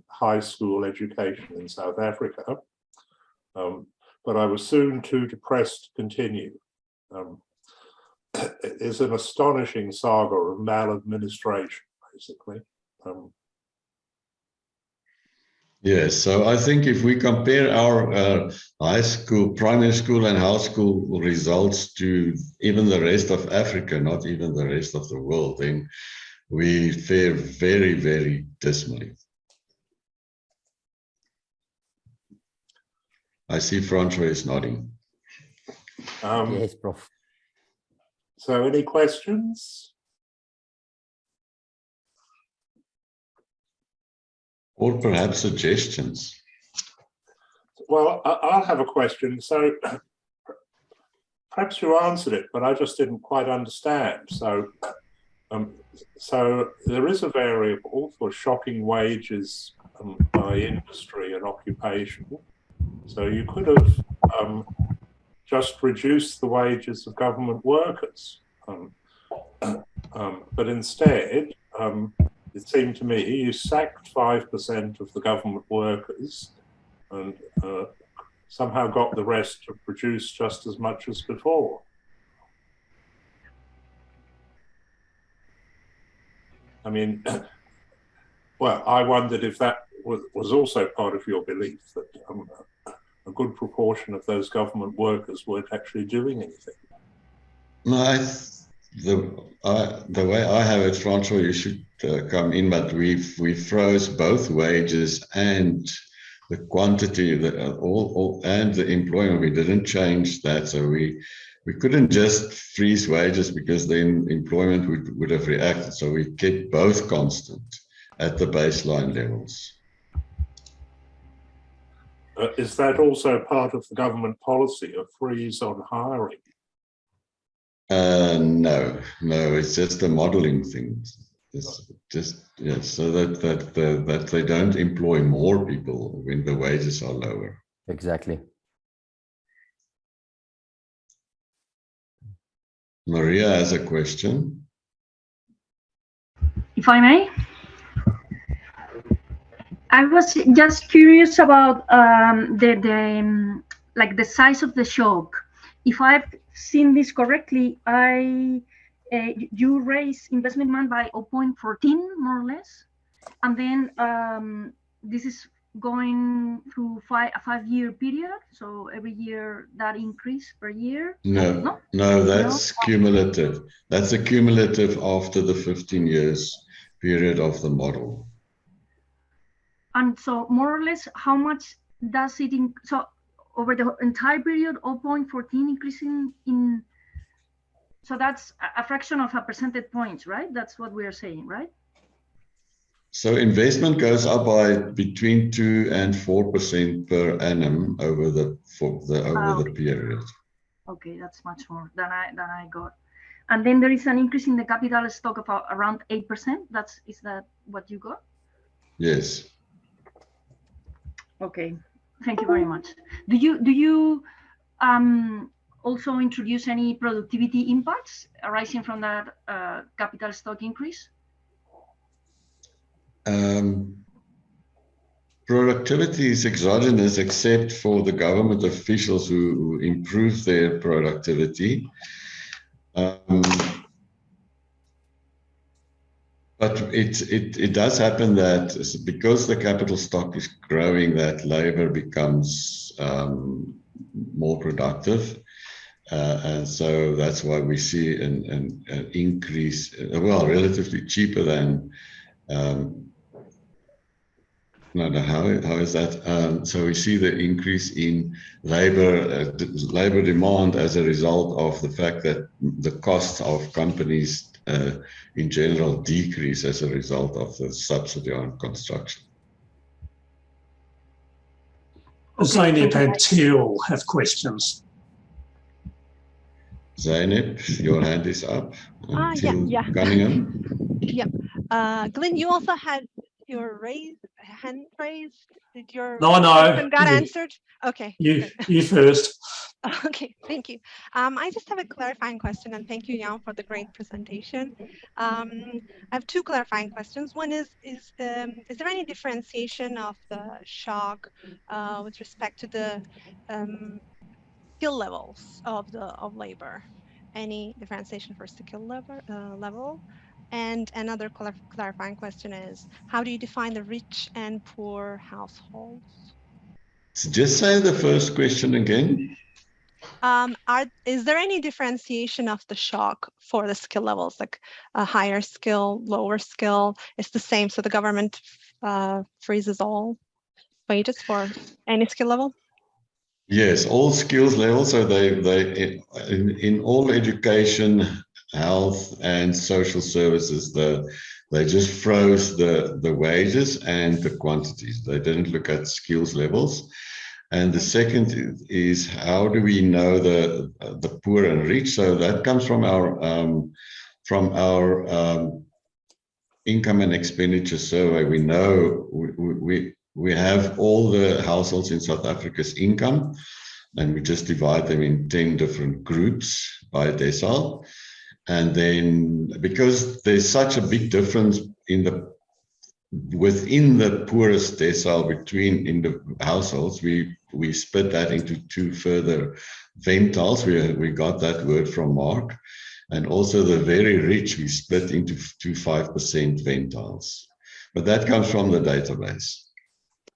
high school education in South Africa. But I was soon too depressed to continue. It is an astonishing saga of maladministration, basically. Yes, so I think if we compare our high school, primary school and high school results to even the rest of Africa, not even the rest of the world, then we fare very, very dismally. I see Francois is nodding. Yes, Prof. So any questions? Or perhaps suggestions. Well, I'll have a question. So perhaps you answered it, but I just didn't quite understand. So, so there is a variable for shocking wages by industry and occupation. So you could have just reduced the wages of government workers. But instead, it seemed to me you sacked 5% of the government workers and somehow got the rest to produce just as much as before. I mean, well, I wondered if that was also part of your belief that a good proportion of those government workers weren't actually doing anything. No, the way I have it, Francois, you should come in, but we froze both wages and the quantity of and the employment. We didn't change that, so we couldn't just freeze wages because then employment would have reacted. So we kept both constant at the baseline levels. Is that also part of the government policy, a freeze on hiring? No, it's just a modeling thing. It's just so that they don't employ more people when the wages are lower. Exactly. Maria has a question. If I may. I was just curious about like the size of the shock. If I've seen this correctly, you raise investment demand by 0.14 more or less, and then this is going through a 5-year period. So every year that increase per year. No, that's cumulative. That's a cumulative after the 15 years period of the model. And so more or less, how much does it so over the entire period, 0.14 increasing in, so that's a fraction of a percentage point, right? That's what we are saying, right? So investment goes up by between 2 and 4% per annum over the period. Okay, that's much more than I got. And then there is an increase in the capital stock of around 8%. Is that what you got? Yes. Okay, thank you very much. Do you also introduce any productivity impacts arising from that capital stock increase? Productivity is exogenous except for the government officials who improve their productivity. But it does happen that because the capital stock is growing, that labor becomes more productive. And so that's why we see an increase, well, relatively cheaper than, how is that? So we see the increase in labor demand as a result of the fact that the costs of companies in general decrease as a result of the subsidy on construction. Zeynep and Teal have questions. Zeynep, your hand is up. Yeah. Cunningham. Yep. Glyn, you also had your hand raised. Did your question got answered? Okay. You first. Okay, thank you. I just have a clarifying question, and thank you, Jan, for the great presentation. I have two clarifying questions. One is there any differentiation of the shock with respect to the skill levels of labor? Any differentiation for skill level? And another clarifying question is, how do you define the rich and poor households? Just say the first question again. Is there any differentiation of the shock for the skill levels, like a higher skill, lower skill? It's the same, so the government freezes all wages for any skill level? Yes, all skills levels. So they in all education, health, and social services, they just froze the wages and the quantities. They didn't look at skills levels. And the second is, how do we know the poor and rich? So that comes from our income and expenditure survey. We know we have all the households in South Africa's income, and we just divide them in 10 different groups by decile. And then because there's such a big difference within the poorest decile in the households, we split that into two further ventiles. We got that word from Mark. And also the very rich, we split into two 5% ventiles. But that comes from the database.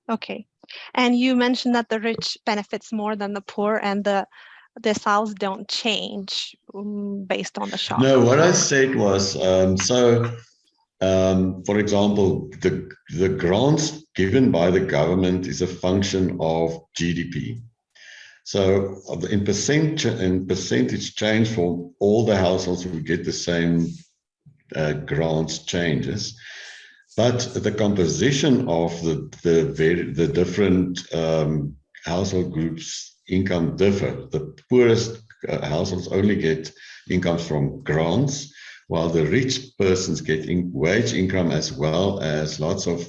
Okay. And you mentioned that the rich benefits more than the poor, and the deciles don't change based on the shock. No, what I said was, for example, the grants given by the government is a function of GDP. So in percentage change for all the households who get the same grants changes, but the composition of the different household groups' income differ. The poorest households only get incomes from grants, while the rich persons get wage income as well as lots of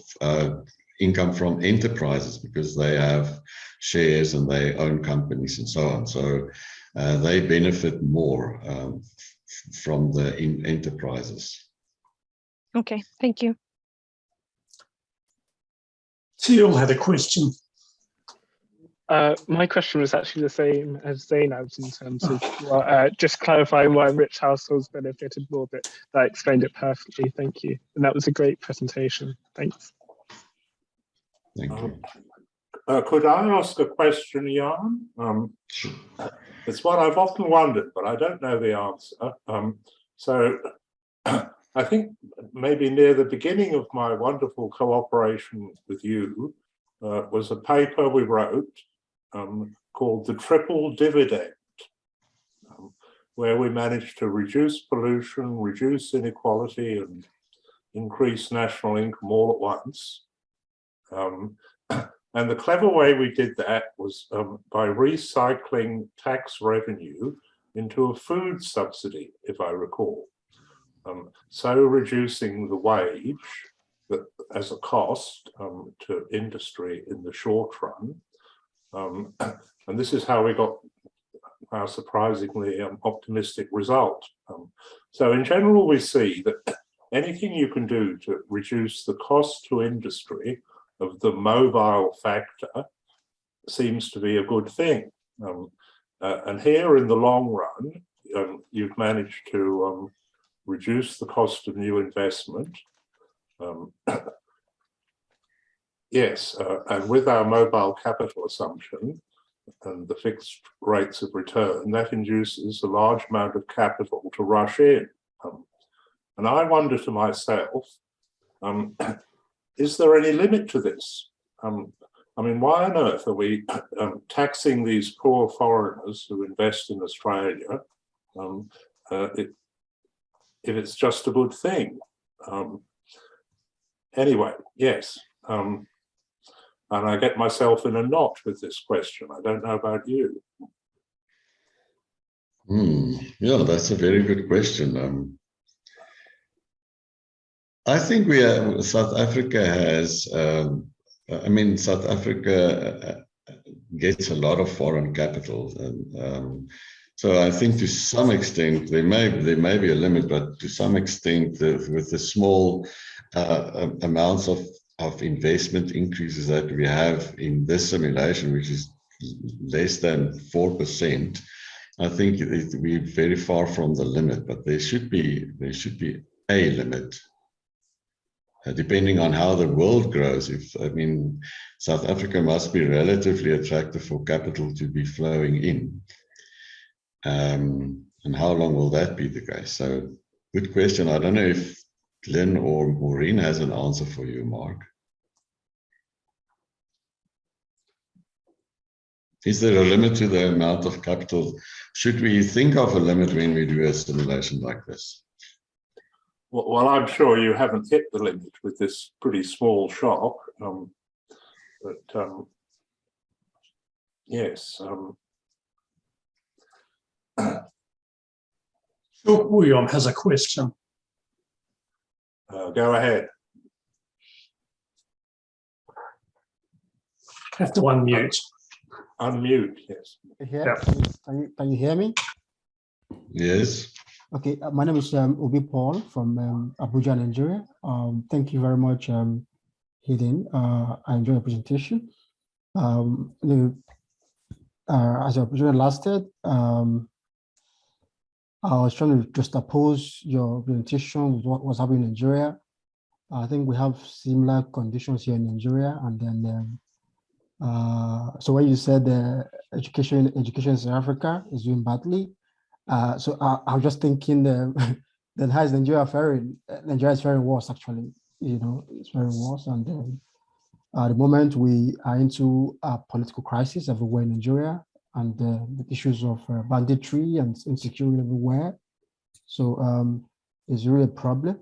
income from enterprises, because they have shares and they own companies and so on. So they benefit more from the enterprises. Okay, thank you. Teal had a question. My question was actually the same as Zeynep's in terms of just clarifying why rich households benefited more, but that explained it perfectly. Thank you. And that was a great presentation. Thanks. Thank you. Could I ask a question, Jan? It's one I've often wondered, but I don't know the answer. So I think maybe near the beginning of my wonderful cooperation with you was a paper we wrote called the Triple Dividend, where we managed to reduce pollution, reduce inequality, and increase national income all at once. And the clever way we did that was by recycling tax revenue into a food subsidy, if I recall. So reducing the wage as a cost to industry in the short run. And this is how we got our surprisingly optimistic result. So in general, we see that anything you can do to reduce the cost to industry of the mobile factor seems to be a good thing. And here in the long run, you've managed to reduce the cost of new investment. Yes, and with our mobile capital assumption and the fixed rates of return, that induces a large amount of capital to rush in. And I wonder to myself, is there any limit to this? I mean, why on earth are we taxing these poor foreigners who invest in Australia if it's just a good thing? Anyway, yes. And I get myself in a knot with this question. I don't know about you. Yeah, that's a very good question. I think South Africa has, South Africa gets a lot of foreign capital. And, so I think to some extent, there may be a limit, but to some extent, with the small amounts of investment increases that we have in this simulation, which is less than 4%, I think we're very far from the limit, but there should be a limit. Depending on how the world grows, South Africa must be relatively attractive for capital to be flowing in. And how long will that be the case? So, good question. I don't know if Glyn or Maureen has an answer for you, Mark. Is there a limit to the amount of capital? Should we think of a limit when we do a simulation like this? Well, I'm sure you haven't hit the limit with this pretty small shock, but yes. William has a question. Go ahead. Have to unmute. Unmute, yes. Can you hear me? Yes. Okay, my name is Obi Paul from Abuja, Nigeria. Thank you very much, Heerden. I enjoyed the presentation. As your presentation lasted, I was trying to just oppose your presentation with what was happening in Nigeria. I think we have similar conditions here in Nigeria, and then so when you said education in South Africa is doing badly, so I was just thinking then how is Nigeria faring? Nigeria is faring worse, actually. You know, it's very worse, and at the moment we are into a political crisis everywhere in Nigeria, and the issues of banditry and insecurity everywhere. So it's really a problem.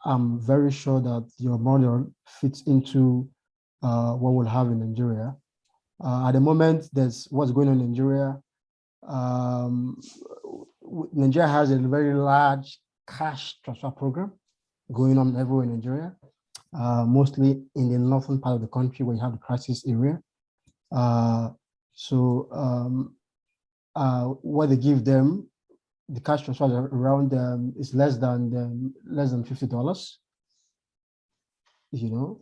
I'm very sure that your model fits into what we'll have in Nigeria. At the moment, there's what's going on in Nigeria. Nigeria has a very large cash transfer program going on everywhere in Nigeria, mostly in the northern part of the country where you have the crisis area. What they give them, the cash transfer around is less than $50, you know,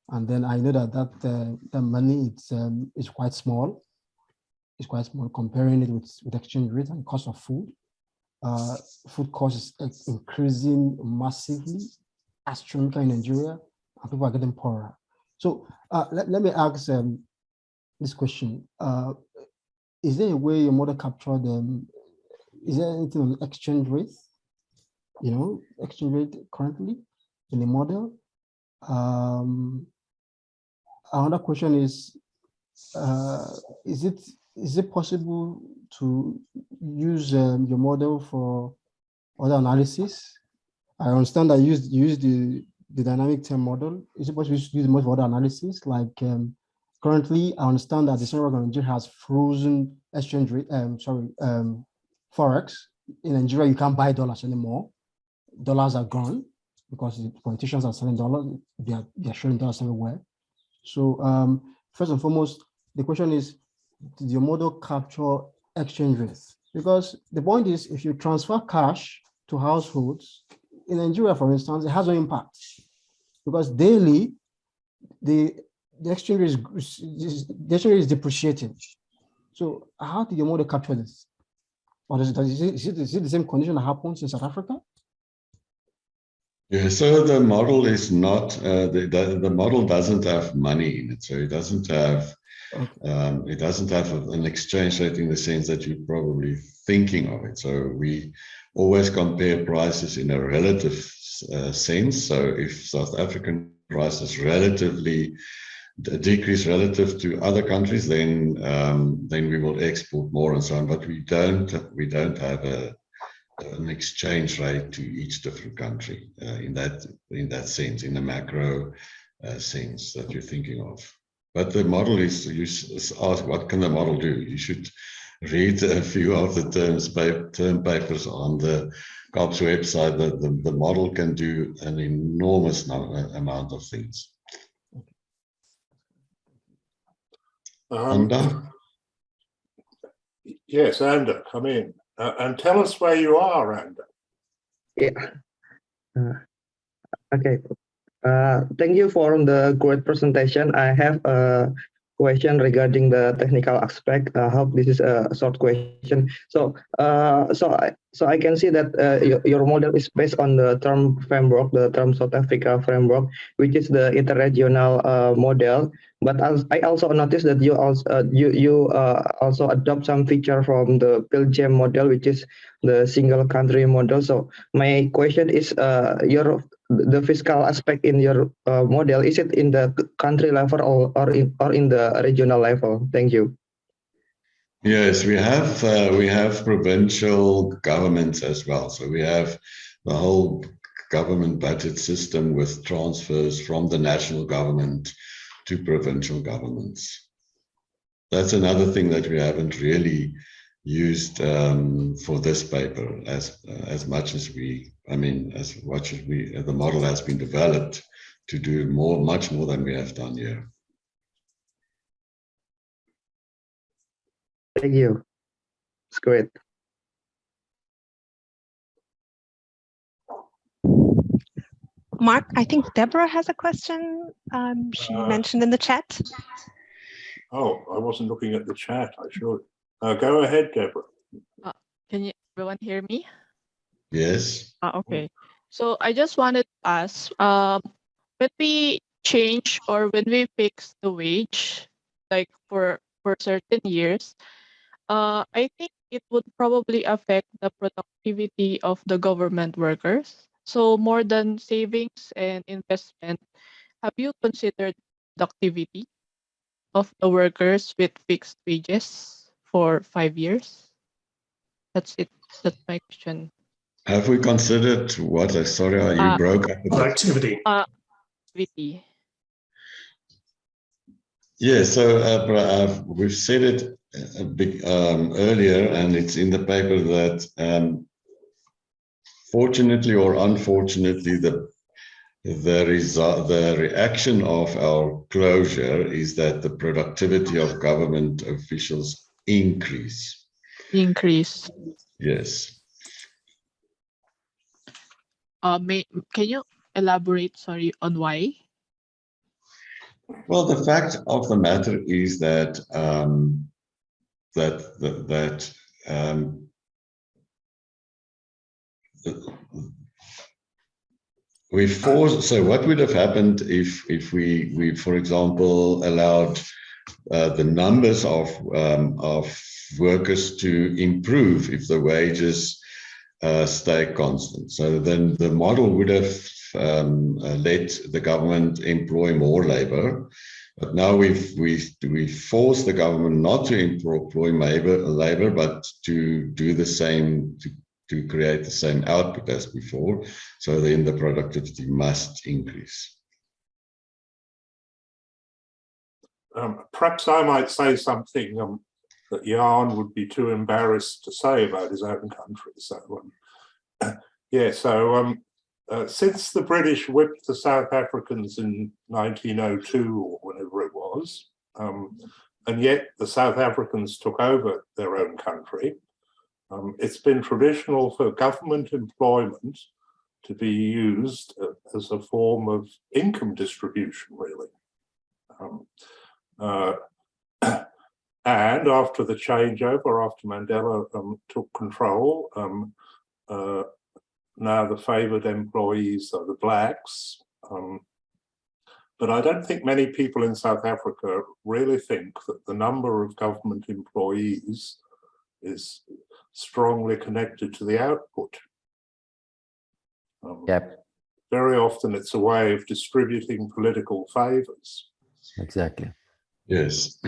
and then I know that the money is quite small. It's quite small comparing it with exchange rate and cost of food. Food costs is increasing massively, astronomically in Nigeria, and people are getting poorer. So let me ask this question: is there a way your model captured them? Is there anything on exchange rate? You know, exchange rate currently in the model. Another question is it possible to use your model for other analysis? I understand that you use the dynamic term model. Is it possible to use the model for other analysis? Like currently, I understand that the Central Bank of Nigeria has frozen exchange rate. Forex. In Nigeria, you can't buy dollars anymore. Dollars are gone because the politicians are selling dollars. They are showing dollars everywhere. So first and foremost, the question is, did your model capture exchange rates? Because the point is, if you transfer cash to households in Nigeria, for instance, it has no impact because daily the exchange rate is depreciating. So how did your model capture this? Or is it the same condition that happens in South Africa? Yeah, so the model is not, the model doesn't have money in it. So it doesn't have, an exchange rate in the sense that you're probably thinking of it. So we always compare prices in a relative sense. So if South African prices relatively decrease relative to other countries, then we will export more and so on. But we don't have an exchange rate to each different country in that sense, in the macro sense that you're thinking of. But the model is, you ask, what can the model do? You should read a few of the term papers on the COPS website. The model can do an enormous amount of things. Anda? Yes, Anda, come in. And tell us where you are, Anda. Yeah. Okay. Thank you for the great presentation. I have a question regarding the technical aspect. I hope this is a short question. So I can see that your model is based on the term framework, the term South Africa framework, which is the interregional model. But I also noticed that you also adopt some feature from the Belgium model, which is the single country model. So my question is, the fiscal aspect in your model, is it in the country level or in the regional level? Thank you. Yes, we have provincial governments as well. So we have the whole government budget system with transfers from the national government to provincial governments. That's another thing that we haven't really used for this paper as much as the model has been developed to do much more than we have done here. Thank you. It's great. Mark, I think Deborah has a question. She mentioned in the chat. Oh, I wasn't looking at the chat. I should. Go ahead, Deborah. Can everyone hear me? Yes. Okay. So I just wanted to ask, when we change or when we fix the wage, like for certain years, I think it would probably affect the productivity of the government workers. So more than savings and investment, have you considered productivity of the workers with fixed wages for 5 years? That's it. That's my question. Have we considered what? Sorry, you broke up. Productivity. Productivity. Yeah, so we've said it a bit earlier, and it's in the paper that fortunately or unfortunately, the reaction of our closure is that the productivity of government officials increase. Increase. Yes. Can you elaborate, sorry, on why? Well, the fact of the matter is that we forced. So, what would have happened if we for example, allowed the numbers of workers to improve if the wages stay constant? So then the model would have let the government employ more labor, but now we've forced the government not to employ labor, but to do the same, to create the same output as before. So then the productivity must increase. Perhaps I might say something that Jan would be too embarrassed to say about his own country. So, yeah, so since the British whipped the South Africans in 1902 or whenever it was, and yet the South Africans took over their own country, it's been traditional for government employment to be used as a form of income distribution, really. And after the changeover, after Mandela took control, now the favoured employees are the blacks. But I don't think many people in South Africa really think that the number of government employees is strongly connected to the output. Yep. Very often it's a way of distributing political favours. Exactly. Yes.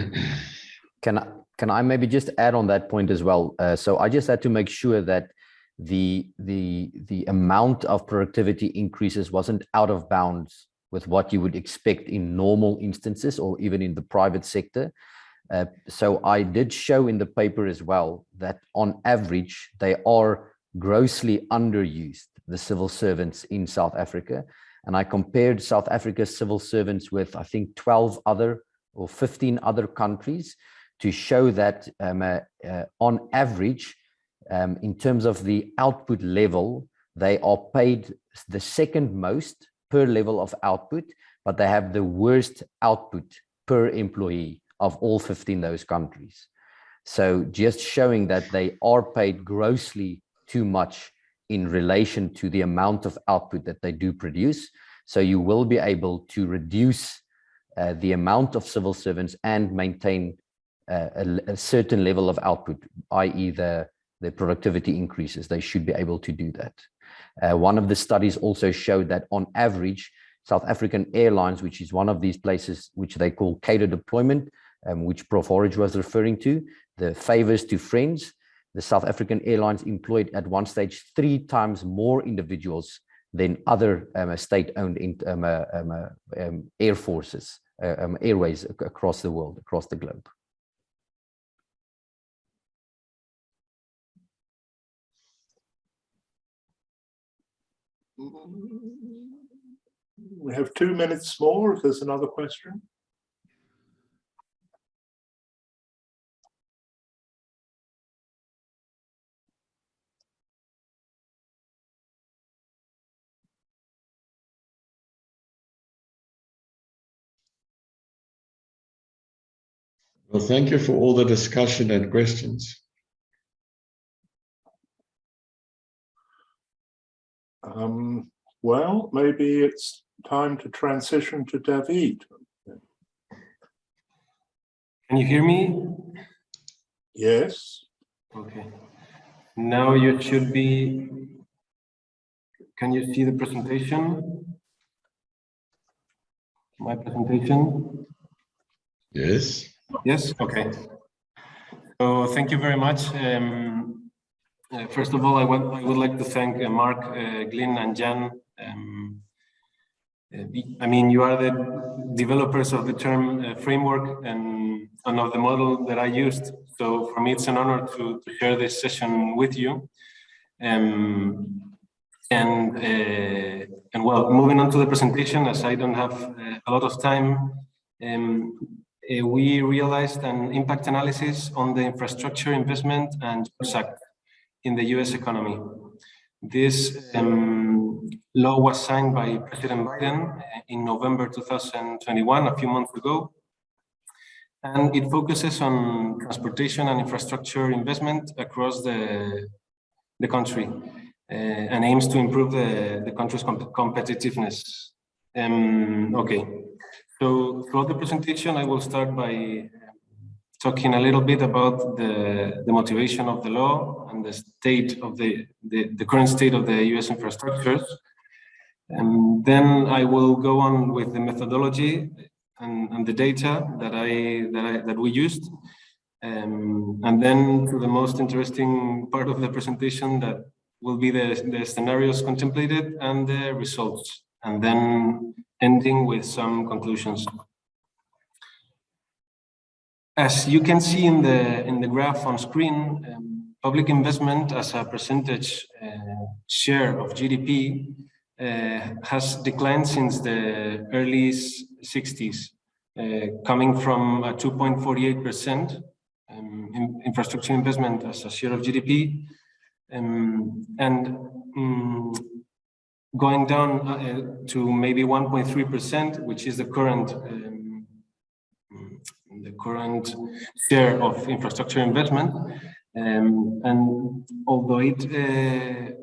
Can I maybe just add on that point as well? So I just had to make sure that the amount of productivity increases wasn't out of bounds with what you would expect in normal instances or even in the private sector. So I did show in the paper as well that on average, they are grossly underused, the civil servants in South Africa. And I compared South Africa's civil servants with, I think, 12 other or 15 other countries to show that on average, in terms of the output level, they are paid the second most per level of output, but they have the worst output per employee of all 15 those countries. So just showing that they are paid grossly too much in relation to the amount of output that they do produce. So you will be able to reduce the amount of civil servants and maintain a certain level of output, i.e. the productivity increases. They should be able to do that. One of the studies also showed that on average, South African Airlines, which is one of these places which they call cater deployment, which Prof. Horridge was referring to, the favors to friends, the South African Airlines employed at one stage 3 times more individuals than other state-owned air forces, airways across the world, across the globe. We have 2 minutes more if there's another question. Well, thank you for all the discussion and questions. Well, maybe it's time to transition to David. Can you hear me? Yes. Okay. Now you should be. Can you see the presentation? My presentation? Yes. Yes. Okay. So thank you very much. First of all, I would like to thank Mark, Glyn, and Jan. I mean, you are the developers of the term framework and of the model that I used. So for me, it's an honor to share this session with you. And well, moving on to the presentation, as I don't have a lot of time, we realized an impact analysis on the Infrastructure Investment and Jobs Act in the US economy. This law was signed by President Biden in November 2021, a few months ago, and it focuses on transportation and infrastructure investment across the country and aims to improve the country's competitiveness. Okay, so throughout the presentation, I will start by talking a little bit about the motivation of the law and the state of the current state of the US infrastructures. And then I will go on with the methodology and the data that we used. And then to the most interesting part of the presentation, that will be the scenarios contemplated and the results, and then ending with some conclusions. As you can see in the graph on screen, public investment as a percentage share of GDP has declined since the early 60s, coming from 2.48% in infrastructure investment as a share of GDP, and going down to maybe 1.3%, which is the current share of infrastructure investment. And although it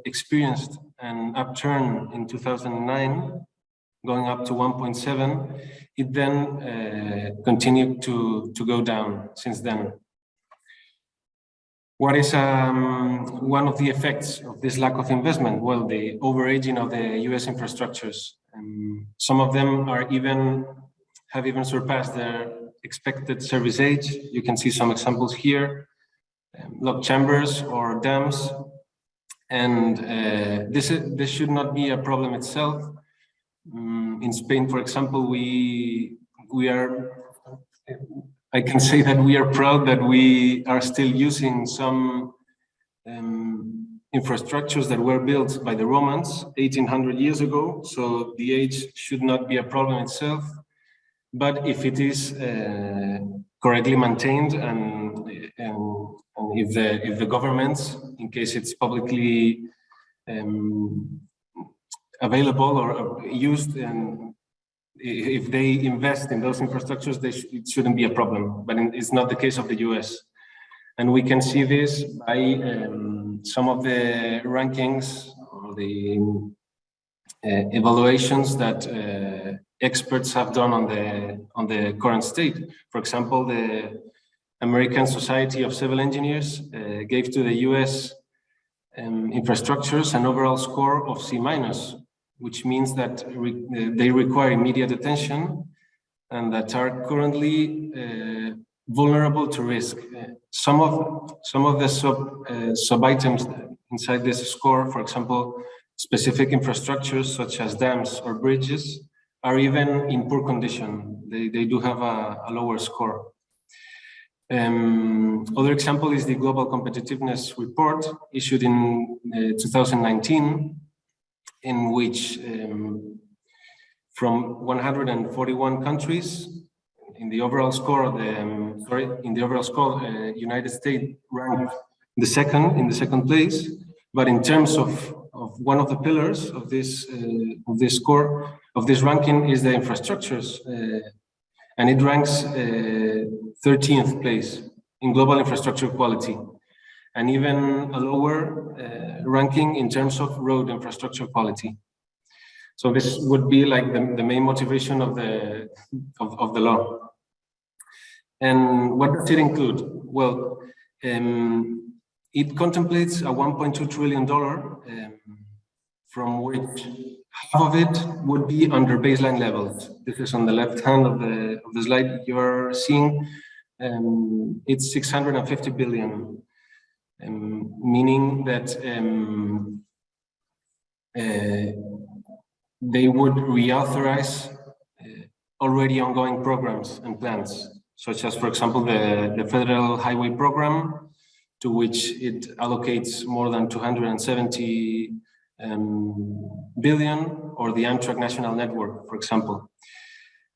experienced an upturn in 2009, going up to 1.7, it then continued to go down since then. What is one of the effects of this lack of investment? Well, the overaging of the US infrastructures. Some of them have even surpassed their expected service age. You can see some examples here, lock chambers or dams. And this should not be a problem itself. In Spain, for example, I can say that we are proud that we are still using some infrastructures that were built by the Romans 1800 years ago. So the age should not be a problem itself. But if it is correctly maintained and if the governments, in case it's publicly available or used, and if they invest in those infrastructures, it shouldn't be a problem. But it's not the case of the US. And we can see this by some of the rankings or the evaluations that experts have done on the current state. For example, the American Society of Civil Engineers gave to the US infrastructures an overall score of C-, which means that they require immediate attention and that are currently vulnerable to risk. Some of the sub items inside this score, for example, specific infrastructures such as dams or bridges, are even in poor condition. They do have a lower score. Other example is the Global Competitiveness Report issued in 2019, in which from 141 countries, in the overall score, United States ranked in the second place. But in terms of one of the pillars of this score, of this ranking, is the infrastructures, and it ranks 13th place in global infrastructure quality, and even a lower ranking in terms of road infrastructure quality. So this would be like the main motivation of the law. And what does it include? Well, it contemplates a $1.2 trillion, from which half of it would be under baseline levels. This is on the left hand of the slide you're seeing. It's 650 billion, meaning that they would reauthorize already ongoing programs and plans, such as, for example, the Federal Highway Program, to which it allocates more than 270 billion, or the Amtrak National Network, for example.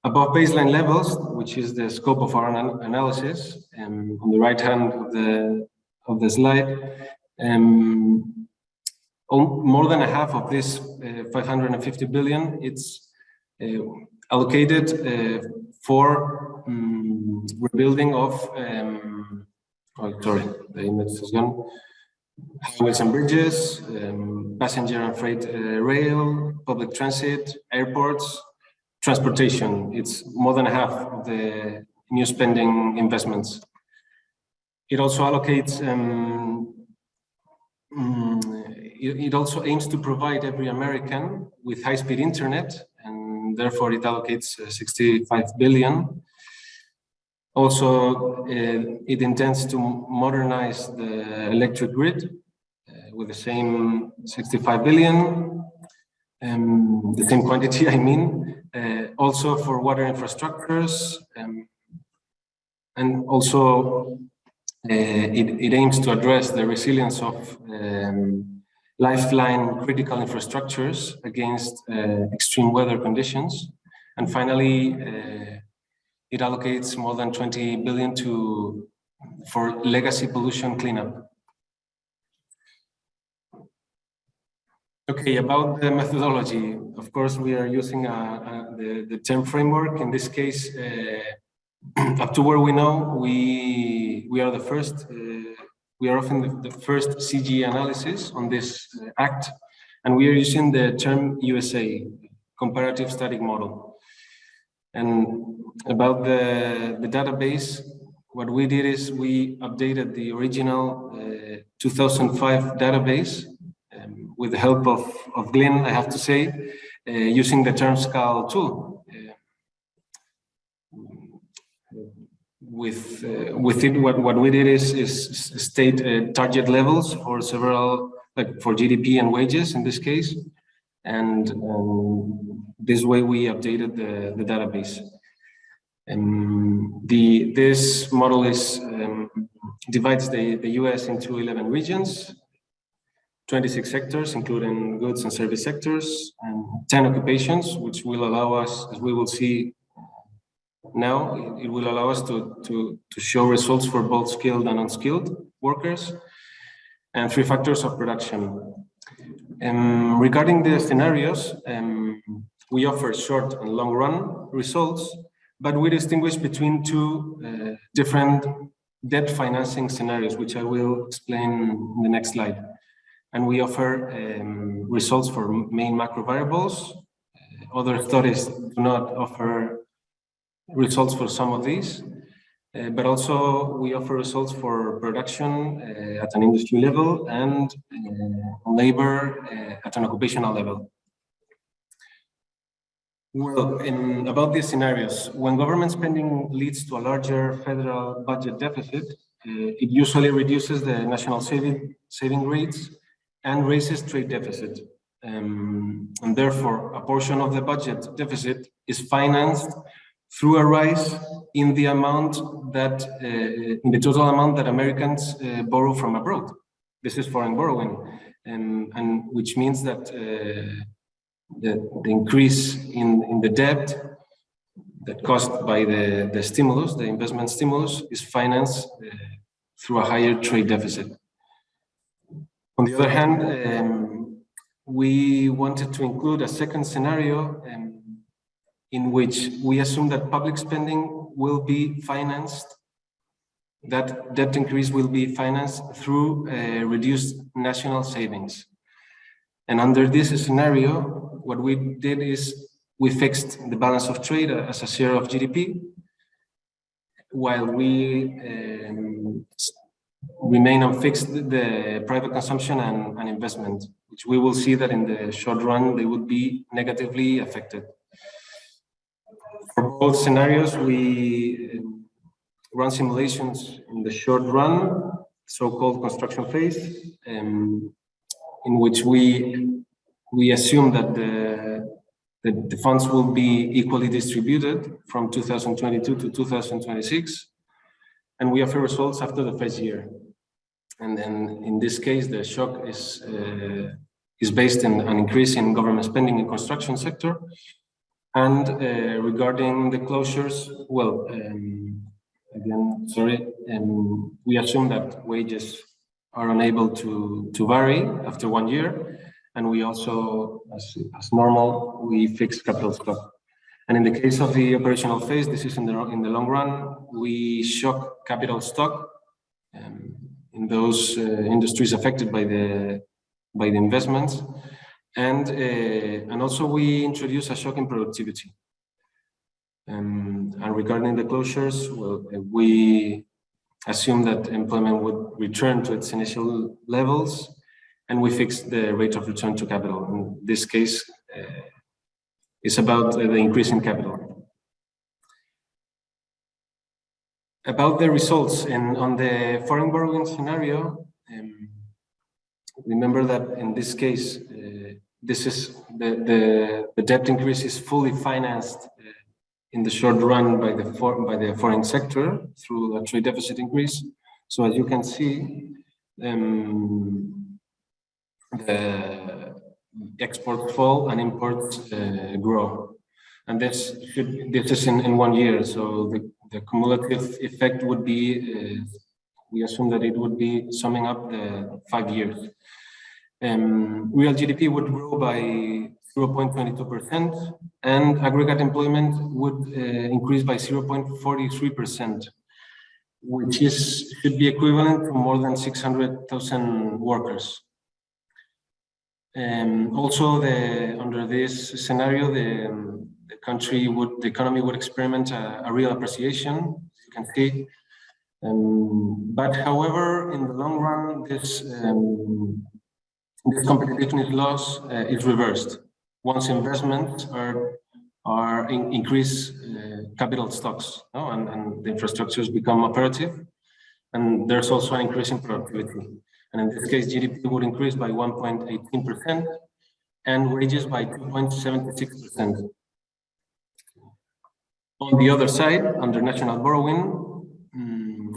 Above baseline levels, which is the scope of our analysis, on the right hand of the slide, more than a half of this 550 billion, it's allocated for rebuilding of, sorry, the image is gone, highways and bridges, passenger and freight rail, public transit, airports, transportation. It's more than half of the new spending investments. It also allocates, it also aims to provide every American with high-speed internet, and therefore it allocates 65 billion. Also, it intends to modernize the electric grid with the same 65 billion, the same quantity, I mean, also for water infrastructures, and also it aims to address the resilience of lifeline critical infrastructures against extreme weather conditions. And finally, it allocates more than 20 billion for legacy pollution cleanup. Okay, about the methodology, of course, we are using the term framework. In this case, up to where we know, we are the first, we are often the first CG analysis on this act, and we are using the term USA, comparative static model. And about the database, what we did is we updated the original 2005 database with the help of Glyn, I have to say, using the term scale tool. With it, what we did is state target levels for several, like for GDP and wages in this case, and this way we updated the database. This model is divides the US into 11 regions, 26 sectors, including goods and service sectors, and 10 occupations, which will allow us, as we will see now, it will allow us to show results for both skilled and unskilled workers, and 3 factors of production. Regarding the scenarios, we offer short and long run results, but we distinguish between 2 different debt financing scenarios, which I will explain in the next slide. And we offer results for main macro variables. Other studies do not offer results for some of these, but also we offer results for production at an industry level and labor at an occupational level. Well, about these scenarios, when government spending leads to a larger federal budget deficit, it usually reduces the national saving rates and raises trade deficit. And therefore, a portion of the budget deficit is financed through a rise in the amount that, in the total amount that Americans borrow from abroad. This is foreign borrowing, and which means that the increase in the debt that caused by the stimulus, the investment stimulus, is financed through a higher trade deficit. On the other hand, we wanted to include a second scenario in which we assume that public spending will be financed, that debt increase will be financed through reduced national savings. And under this scenario, what we did is we fixed the balance of trade as a share of GDP, while we remain unfixed the private consumption and investment, which we will see that in the short run, they would be negatively affected. For both scenarios, we run simulations in the short run, so-called construction phase, in which we assume that the funds will be equally distributed from 2022 to 2026, and we offer results after the first year. And then in this case, the shock is based on an increase in government spending in construction sector. And regarding the closures, well, again, sorry, we assume that wages are unable to vary after 1 year. And we also, as normal, we fix capital stock. And in the case of the operational phase, this is in the long run, we shock capital stock in those industries affected by the investments. And also we introduce a shock in productivity. And regarding the closures, well, we assume that employment would return to its initial levels, and we fix the rate of return to capital. In this case, it's about the increase in capital. About the results on the foreign borrowing scenario, remember that in this case, this is the debt increase is fully financed in the short run by the foreign sector through a trade deficit increase. So as you can see, the exports fall and imports grow, and this is in 1 year. So the cumulative effect would be, we assume that it would be summing up the 5 years. Real GDP would grow by 0.22%, and aggregate employment would increase by 0.43%, which should be equivalent to more than 600,000 workers. Also, under this scenario, the economy would experiment a real appreciation, as you can see. But however, in the long run, this competitiveness loss is reversed once investments increase capital stocks, and the infrastructures become operative, and there's also an increase in productivity. And in this case, GDP would increase by 1.18% and wages by 2.76%. On the other side, under national borrowing,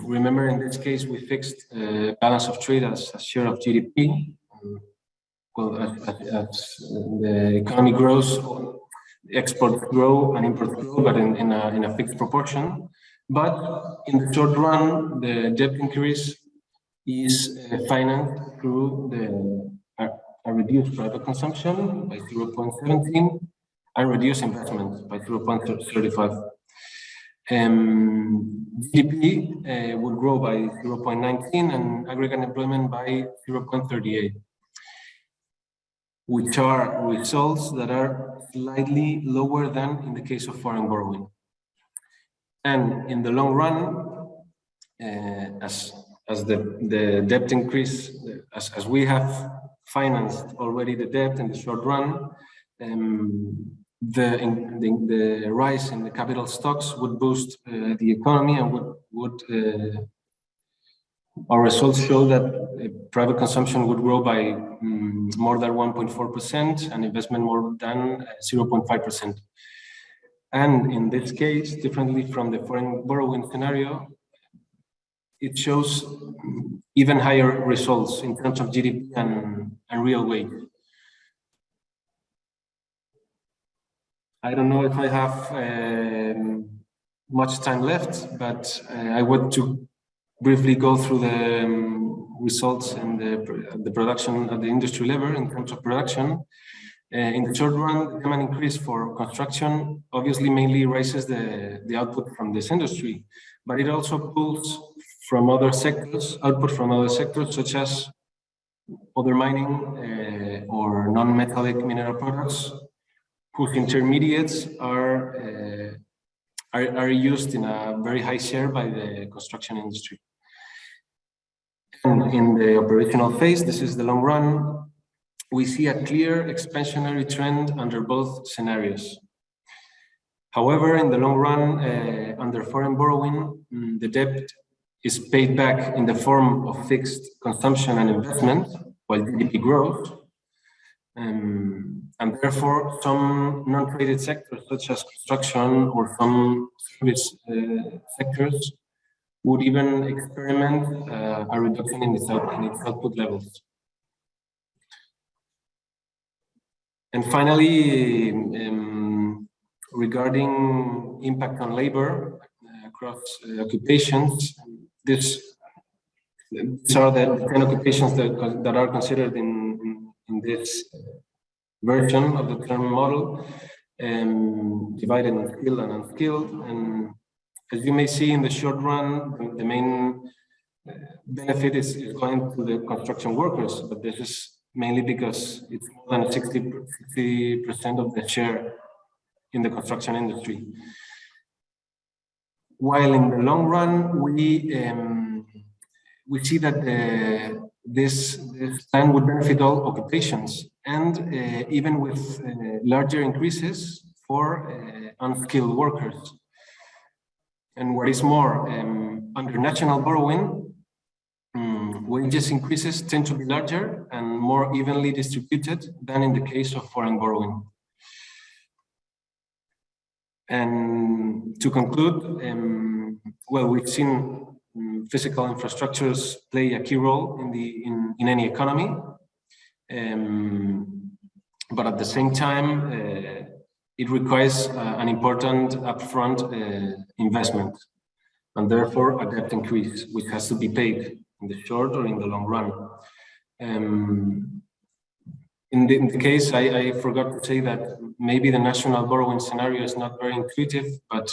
remember in this case, we fixed balance of trade as a share of GDP. Well, as the economy grows, exports grow and imports grow, but in a fixed proportion. But in the short run, the debt increase is financed through a reduced private consumption by 0.17 and reduced investment by 0.35. GDP would grow by 0.19 and aggregate employment by 0.38, which are results that are slightly lower than in the case of foreign borrowing. And in the long run, as the debt increase, as we have financed already the debt in the short run, the rise in the capital stocks would boost the economy and would our results show that private consumption would grow by more than 1.4% and investment more than 0.5%. And in this case, differently from the foreign borrowing scenario, it shows even higher results in terms of GDP and real wage. I don't know if I have much time left, but I want to briefly go through the results and the production at the industry level in terms of production. In the short run, the demand increase for construction obviously mainly raises the output from this industry, but it also pulls from other sectors, output from other sectors such as other mining or non-metallic mineral products, whose intermediates are used in a very high share by the construction industry. And in the operational phase, this is the long run, we see a clear expansionary trend under both scenarios. However, in the long run, under foreign borrowing, the debt is paid back in the form of fixed consumption and investment, while GDP grows. And therefore, some non-traded sectors, such as construction or some service sectors, would even experiment a reduction in its output levels. And finally, regarding impact on labor across occupations, these are the 10 occupations that are considered in this version of the term model, divided in skilled and unskilled. And as you may see in the short run, the main benefit is going to the construction workers, but this is mainly because it's more than 60% of the share in the construction industry. While in the long run, we see that this plan would benefit all occupations, and even with larger increases for unskilled workers. And what is more, under national borrowing, wages increases tend to be larger and more evenly distributed than in the case of foreign borrowing. And to conclude, well, we've seen physical infrastructures play a key role in any economy, but at the same time, it requires an important upfront investment, and therefore a debt increase, which has to be paid in the short or in the long run. In the case, I forgot to say that maybe the national borrowing scenario is not very intuitive, but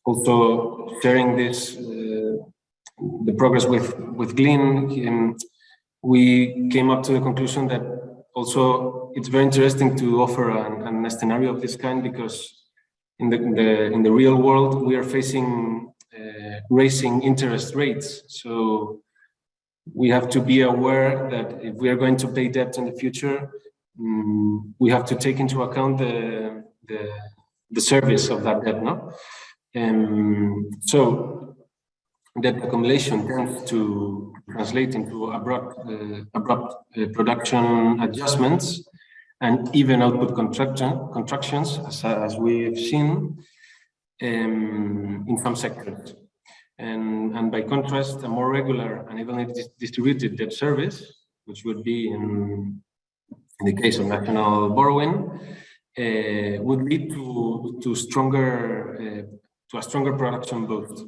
also sharing this, the progress with Glyn, we came up to the conclusion that also it's very interesting to offer a scenario of this kind, because in the real world we are facing raising interest rates. So we have to be aware that if we are going to pay debt in the future, we have to take into account the service of that debt, no? So debt accumulation tends to translate into abrupt production adjustments and even output contractions, as we've seen in some sectors. And by contrast, a more regular and evenly distributed debt service, which would be in the case of national borrowing, would lead to a stronger production boost,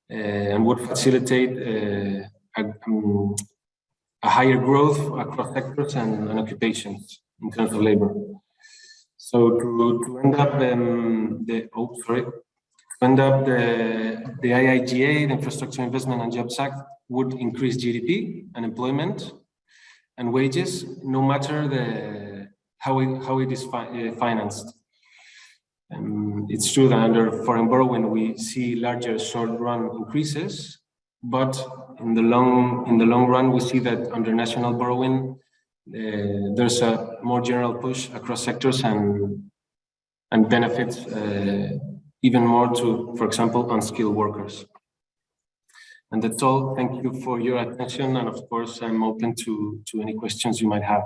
and would facilitate a higher growth across sectors and occupations in terms of labor. So to end up the IIJA, the Infrastructure Investment and Jobs Act, would increase GDP and employment and wages, no matter how it is financed. It's true that under foreign borrowing we see larger short-run increases, but in the long run we see that under national borrowing there's a more general push across sectors and benefits even more to, for example, unskilled workers. And that's all. Thank you for your attention, and of course I'm open to any questions you might have.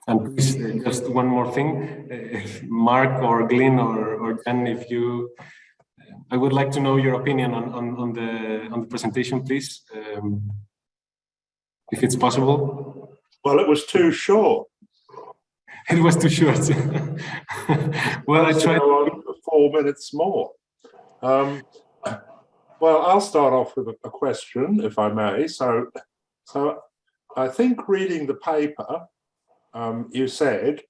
And please, just one more thing, Mark or Glyn or Jen, if you, I would like to know your opinion on the presentation, please, if it's possible. Well, it was too short. It was too short. Well, I tried. Go on for 4 minutes more. Well, I'll start off with a question, if I may. So I think reading the paper, you said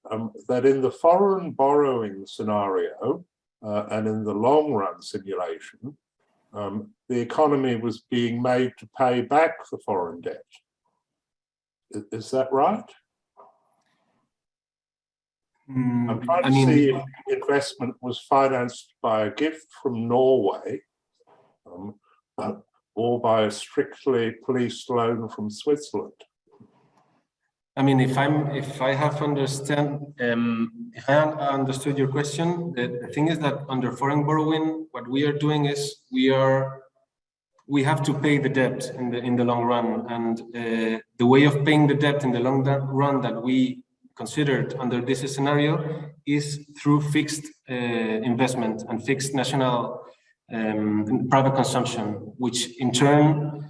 that in the foreign borrowing scenario and in the long run simulation, the economy was being made to pay back the foreign debt. Is that right? I'm trying to see if investment was financed by a gift from Norway or by a strictly policed loan from Switzerland. I mean, if I understood your question, the thing is that under foreign borrowing, what we are doing is we have to pay the debt in the long run, and the way of paying the debt in the long run that we considered under this scenario is through fixed investment and fixed national private consumption, which in turn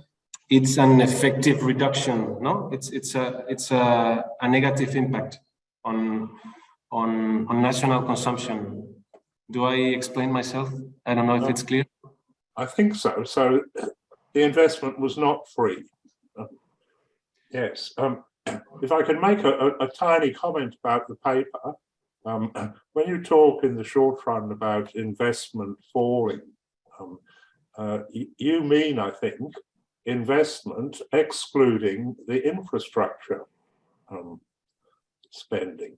it's an effective reduction. No, it's a negative impact on national consumption. Do I explain myself? I don't know if it's clear. I think so. So the investment was not free. Yes. If I can make a tiny comment about the paper, when you talk in the short run about investment falling, you mean, I think, investment excluding the infrastructure spending,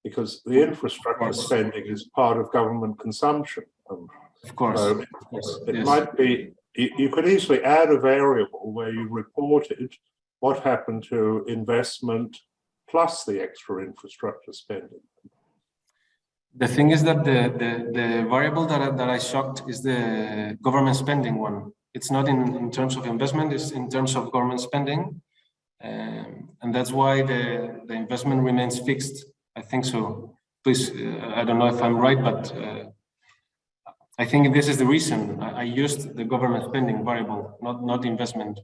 because the infrastructure spending is part of government consumption. Of course. So it might be, you could easily add a variable where you reported what happened to investment plus the extra infrastructure spending. The thing is that the variable that I shocked is the government spending one. It's not in terms of investment, it's in terms of government spending. And that's why the investment remains fixed. I think so. Please, I don't know if I'm right, but I think this is the reason I used the government spending variable, not investment.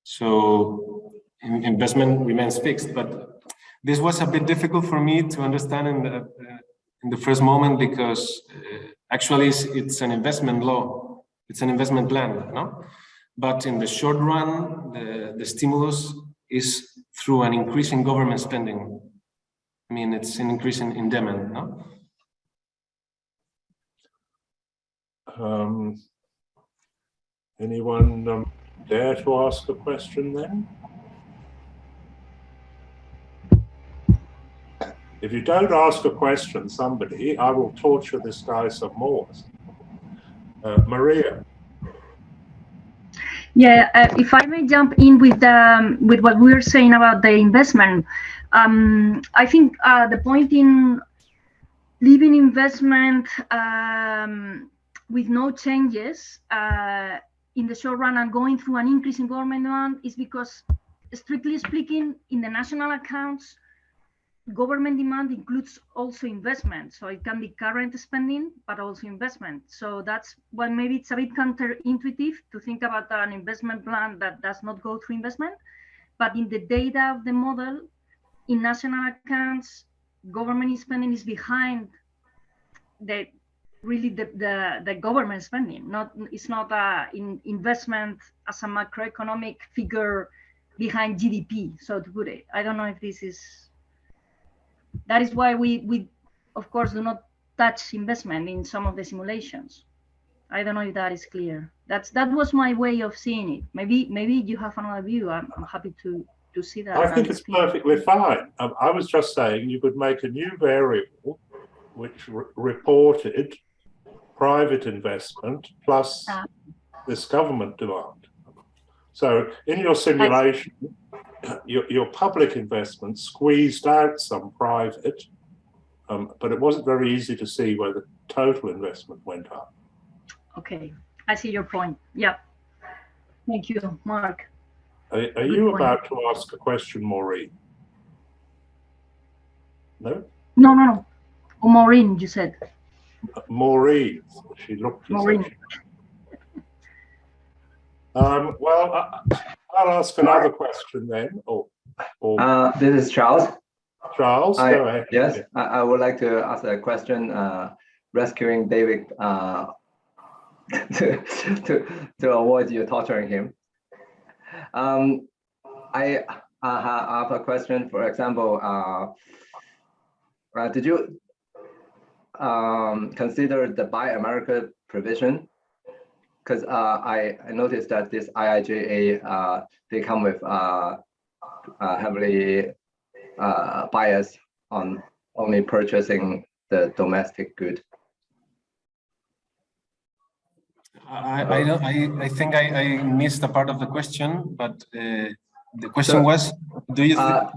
So investment remains fixed, but this was a bit difficult for me to understand in the first moment, because actually it's an investment law, it's an investment plan, no? But in the short run, the stimulus is through an increase in government spending. I mean, it's an increase in demand, no? Anyone dare to ask a question then? If you don't ask a question, somebody, I will torture this guy some more. Maria. Yeah, if I may jump in with what we were saying about the investment, I think the point in leaving investment with no changes in the short run and going through an increase in government demand is because, strictly speaking, in the national accounts, government demand includes also investment. So it can be current spending, but also investment. So that's why maybe it's a bit counterintuitive to think about an investment plan that does not go through investment. But in the data of the model, in national accounts, government spending is behind the government spending. It's not in investment as a macroeconomic figure behind GDP, so to put it. I don't know if this is. That is why we of course do not touch investment in some of the simulations. I don't know if that is clear. That was my way of seeing it. Maybe you have another view. I'm happy to see that. I think it's perfectly fine. I was just saying you could make a new variable which reported private investment plus this government demand. So in your simulation, your public investment squeezed out some private, but it wasn't very easy to see where the total investment went up. Okay, I see your point. Yeah. Thank you, Mark. Are you about to ask a question, Maureen? No? No. Oh, Maureen, you said. Maureen. She looked. Maureen. Well, I'll ask another question then. This is Charles. Charles, go ahead. Yes, I would like to ask a question, rescuing David to avoid you torturing him. I have a question. For example, did you consider the Buy America provision? Because I noticed that this IIJA, they come with heavily bias on only purchasing the domestic good. I think I missed a part of the question, but the question was, do you the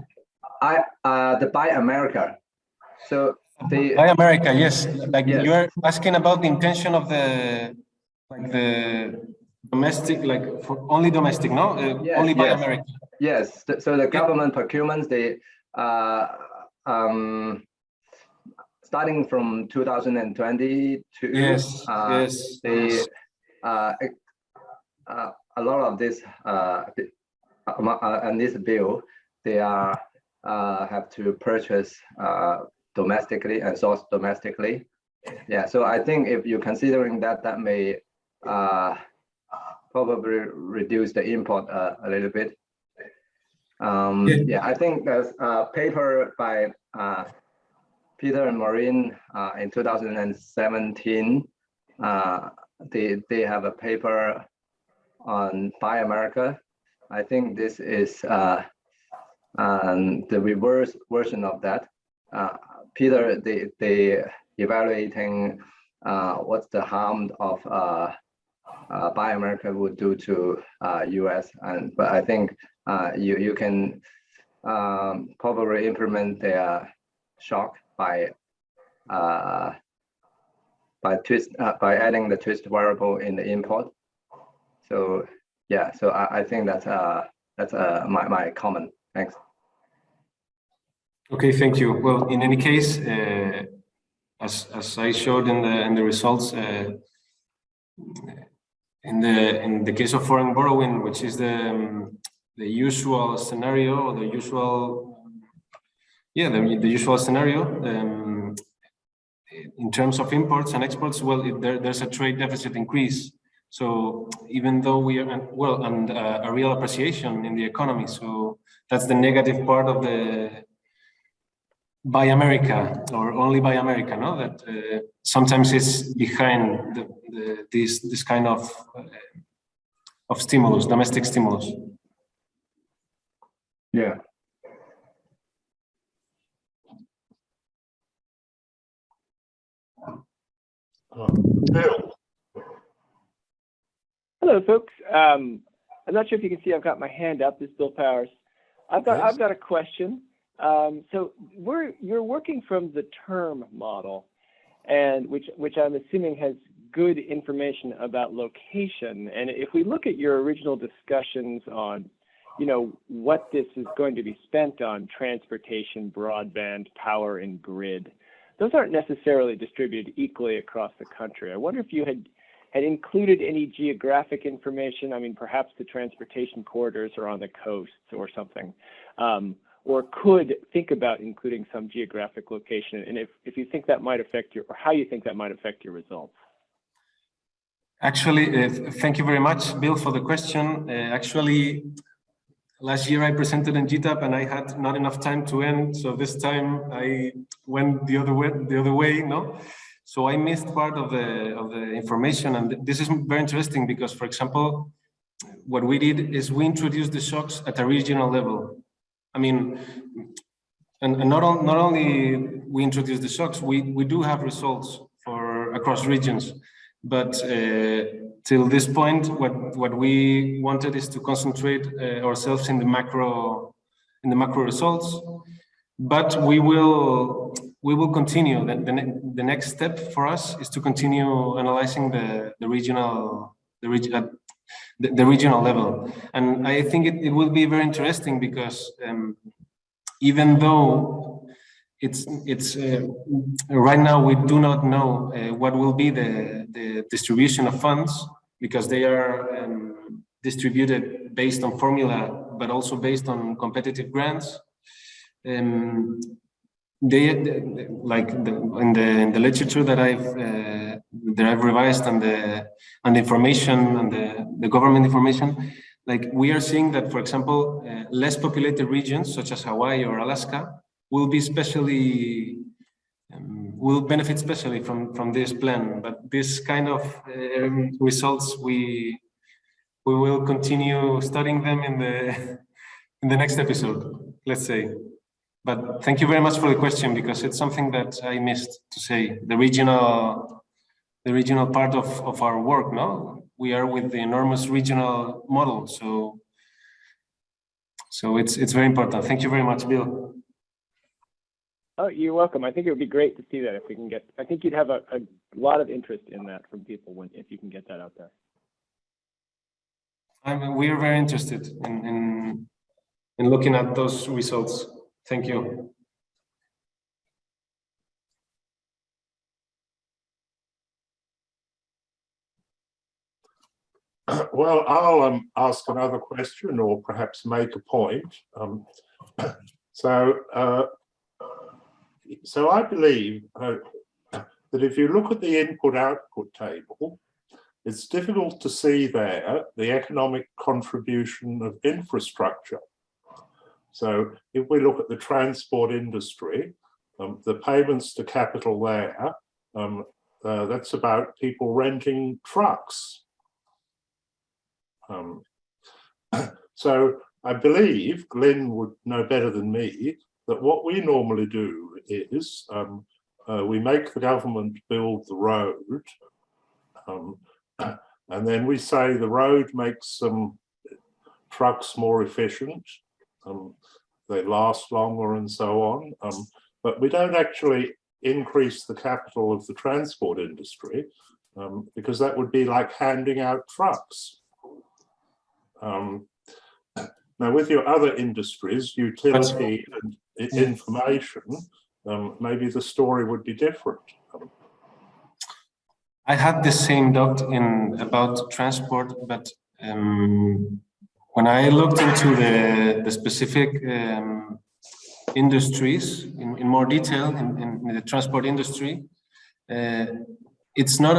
Buy America? So the Buy America, yes. Like yes. you're asking about the intention of the domestic, like for only domestic, no? Yes, only Buy yes. America. Yes. So the government procurements, they starting from 2022. Yes. Yes. They a lot of this and this bill, they are have to purchase domestically and source domestically. Yeah, so I think if you're considering that, that may probably reduce the import a little bit. Yeah, I think there's a paper by Peter and Maureen in 2017. They have a paper on Buy America. I think this is the reverse version of that. Peter, they evaluating what's the harm of Buy America would do to US, but I think you can probably implement their shock by adding the twist variable in the import. So yeah, so I think that's my comment. Thanks. Okay, thank you. Well, in any case, as I showed in the results, in the case of foreign borrowing, which is the usual scenario, or the usual, the usual scenario. In terms of imports and exports, well, there's a trade deficit increase. So even though we are, well, and a real appreciation in the economy. So that's the negative part of the Buy America, or only Buy America, no? That sometimes is behind this kind of stimulus, domestic stimulus. Yeah. Bill. Hello, folks. I'm not sure if you can see. I've got my hand up. This is Bill Powers. I've got a question. So you're working from the term model, and which I'm assuming has good information about location. And if we look at your original discussions on, what this is going to be spent on, transportation, broadband, power, and grid, those aren't necessarily distributed equally across the country. I wonder if you had included any geographic information. I mean, perhaps the transportation corridors are on the coasts or something, or could think about including some geographic location, and if you think that might affect or how you think that might affect your results. Actually, thank you very much, Bill, for the question. Actually, last year I presented in GTAP and I had not enough time to end, so this time I went the other way, no? So I missed part of the information, and this is very interesting because, for example, what we did is we introduced the shocks at a regional level. I mean, and not only we introduced the shocks, we do have results for across regions, but till this point, what we wanted is to concentrate ourselves in the macro results. But we will continue. The next step for us is to continue analyzing the regional level, and I think it will be very interesting because even though it's right now we do not know what will be the distribution of funds, because they are distributed based on formula, but also based on competitive grants. in the literature that I've revised and the information and the government information, like we are seeing that, for example, less populated regions such as Hawaii or Alaska will be will benefit especially from this plan. But this kind of results, we will continue studying them in the next episode, let's say. But thank you very much for the question, because it's something that I missed to say. The regional part of our work, no? We are with the enormous regional model, so it's very important. Thank you very much, Bill. Oh, you're welcome. I think it would be great to see that if we can get. I think you'd have a lot of interest in that from people if you can get that out there. We are very interested in looking at those results. Thank you. Well, I'll ask another question, or perhaps make a point. So I believe that if you look at the input-output table, it's difficult to see there the economic contribution of infrastructure. So if we look at the transport industry, the payments to capital there, that's about people renting trucks. So I believe Glyn would know better than me that what we normally do is we make the government build the road, and then we say the road makes trucks more efficient, they last longer and so on, but we don't actually increase the capital of the transport industry, because that would be like handing out trucks. Now, with your other industries, utility and information, maybe the story would be different. I had the same doubt about transport, but when I looked into the specific industries in more detail in the transport industry, it's not,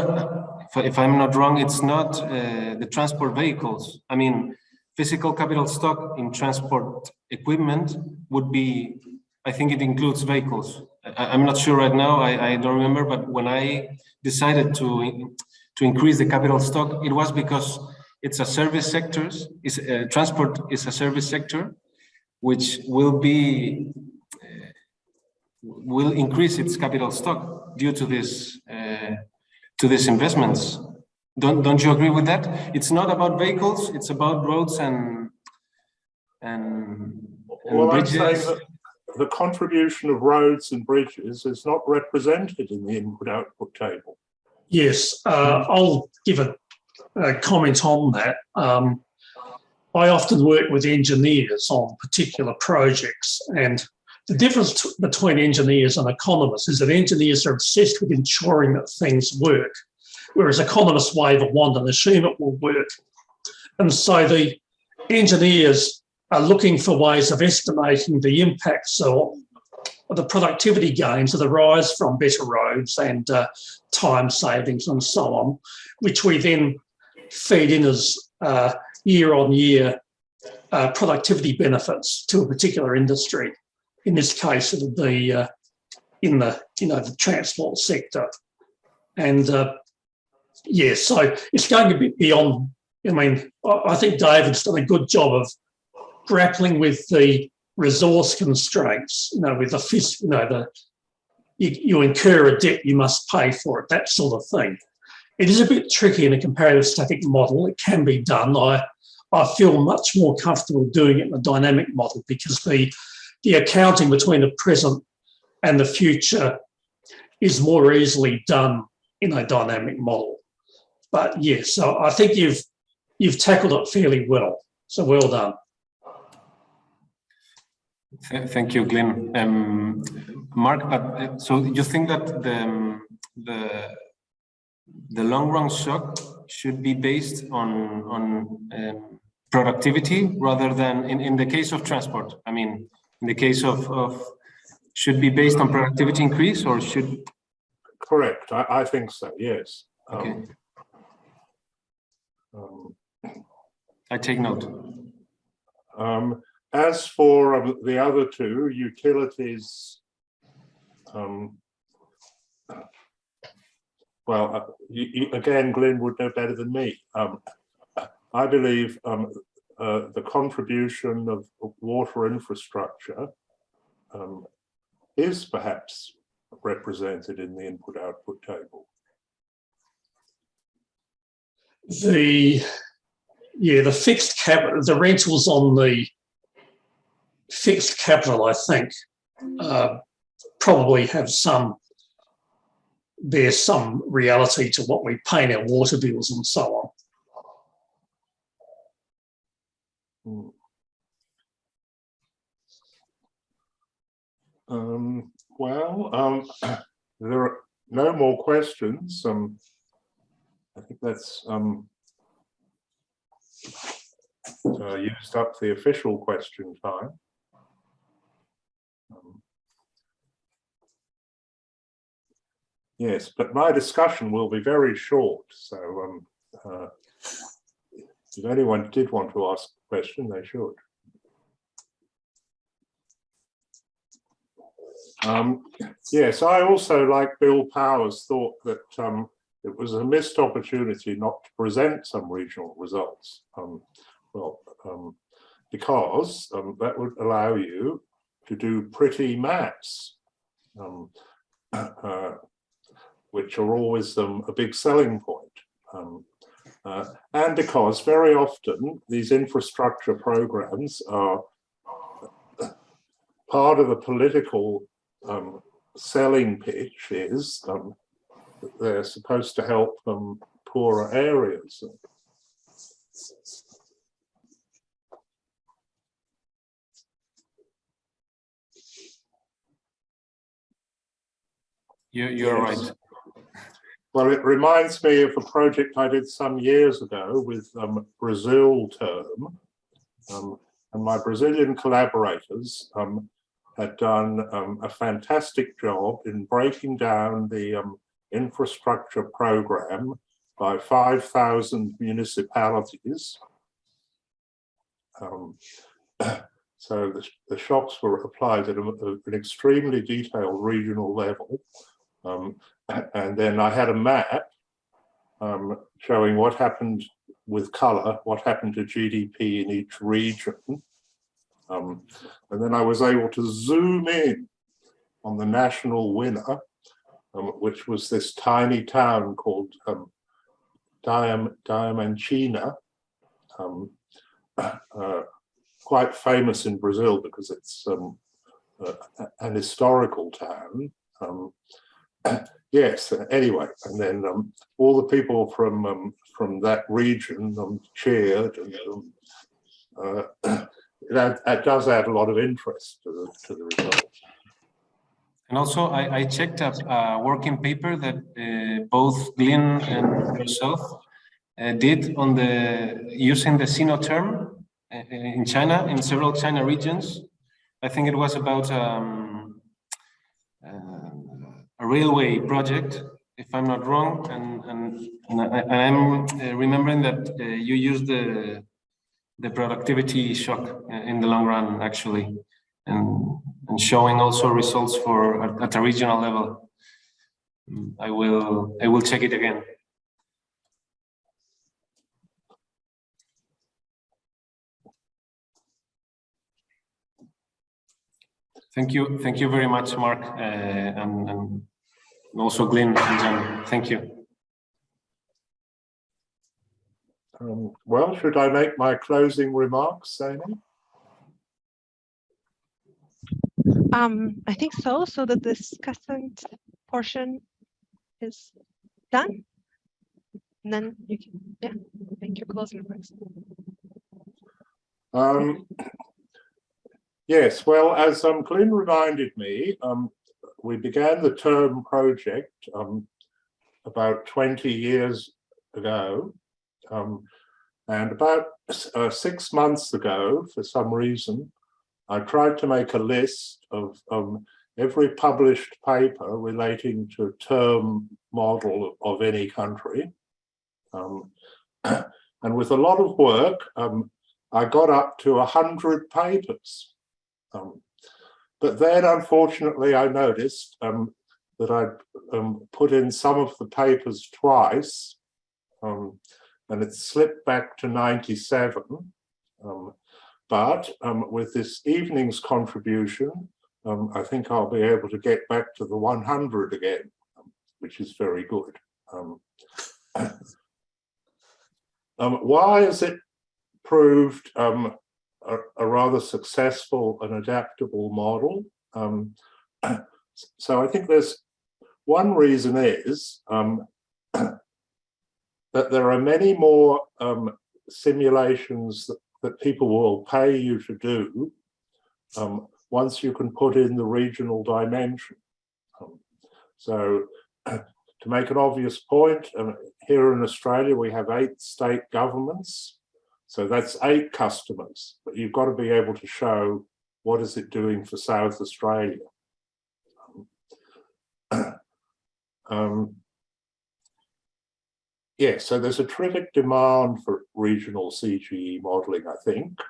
if I'm not wrong, it's not the transport vehicles. I mean, physical capital stock in transport equipment would be, I think it includes vehicles. I'm not sure right now, I don't remember, but when I decided to increase the capital stock, it was because it's a service sector, transport is a service sector, which will increase its capital stock due to these investments. Don't you agree with that? It's not about vehicles, it's about roads and well, bridges. I'm saying that the contribution of roads and bridges is not represented in the input-output table. Yes, I'll give a comment on that. I often work with engineers on particular projects, and the difference between engineers and economists is that engineers are obsessed with ensuring that things work, whereas economists wave a wand and assume it will work. And so the engineers are looking for ways of estimating the impacts of the productivity gains that arise from better roads and time savings and so on, which we then feed in as year-on-year productivity benefits to a particular industry. In this case, it'll be in the transport sector. And yeah, so it's going to be beyond. I mean, I think David's done a good job of grappling with the resource constraints. With the you incur a debt, you must pay for it, that sort of thing. It is a bit tricky in a comparative static model. It can be done. I feel much more comfortable doing it in a dynamic model because the accounting between the present and the future is more easily done in a dynamic model. But yes, so I think you've tackled it fairly well. So well done. Thank you, Glyn. Mark, so you think that the long run shock should be based on productivity rather than in the case of transport? I mean, In the case of should be based on productivity increase or should? Correct. I think so. Yes. Okay. I take note. As for the other two, utilities, well, again, Glyn would know better than me. I believe the contribution of water infrastructure is perhaps represented in the input-output table. The fixed capital, the rentals on the fixed capital, I think, probably have bear some reality to what we pay in our water bills and so on. There are no more questions. I think that's used up the official question time. Yes, but my discussion will be very short. So if anyone did want to ask a question, they should. Yes, I also, like Bill Powers, thought that it was a missed opportunity not to present some regional results. Because that would allow you to do pretty maths, which are always a big selling point. And because very often these infrastructure programs are part of the political selling pitch is that they're supposed to help poorer areas. You're right. Well, it reminds me of a project I did some years ago with EuroTERM, and my Brazilian collaborators had done a fantastic job in breaking down the infrastructure program by 5,000 municipalities. So the shocks were applied at an extremely detailed regional level. And then I had a map showing what happened with color, what happened to GDP in each region. And then I was able to zoom in on the national winner, which was this tiny town called Diamantina, quite famous in Brazil because it's an historical town. Yes, anyway, and then all the people from that region cheered, and that does add a lot of interest to the results. And also, I checked up a working paper that both Glyn and yourself did on using the EuroTERM in China, in several China regions. I think it was about a railway project, if I'm not wrong, and I'm remembering that you used the productivity shock in the long run, actually, and showing also results at a regional level. I will check it again. Thank you very much, Mark, and also Glyn and Jan. Thank you. Well, should I make my closing remarks, Zeynep? I think so. So the discussant portion is done. And then you can, make your closing remarks. Yes, well, as Glyn reminded me, we began the TERM project about 20 years ago. And about 6 months ago, for some reason, I tried to make a list of every published paper relating to a term model of any country. And with a lot of work, I got up to 100 papers. But then, unfortunately, I noticed that I'd put in some of the papers twice, and it slipped back to 97. But with this evening's contribution, I think I'll be able to get back to the 100 again, which is very good. Why has it proved a rather successful and adaptable model? So I think there's one reason is that there are many more simulations that people will pay you to do once you can put in the regional dimension. So to make an obvious point, here in Australia, we have 8 state governments. So that's 8 customers, but you've got to be able to show what is it doing for South Australia. Yeah, so there's a terrific demand for regional CGE modeling, I think.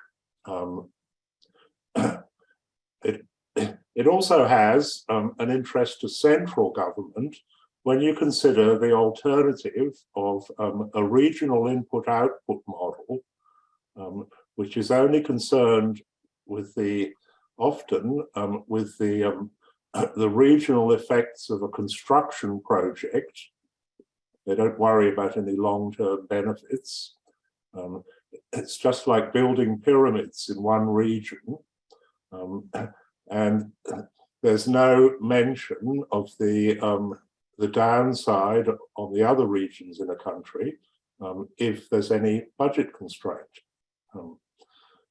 It also has an interest to central government when you consider the alternative of a regional input-output model, which is only concerned with often with the regional effects of a construction project. They don't worry about any long-term benefits. It's just like building pyramids in one region. And there's no mention of the downside on the other regions in a country if there's any budget constraint.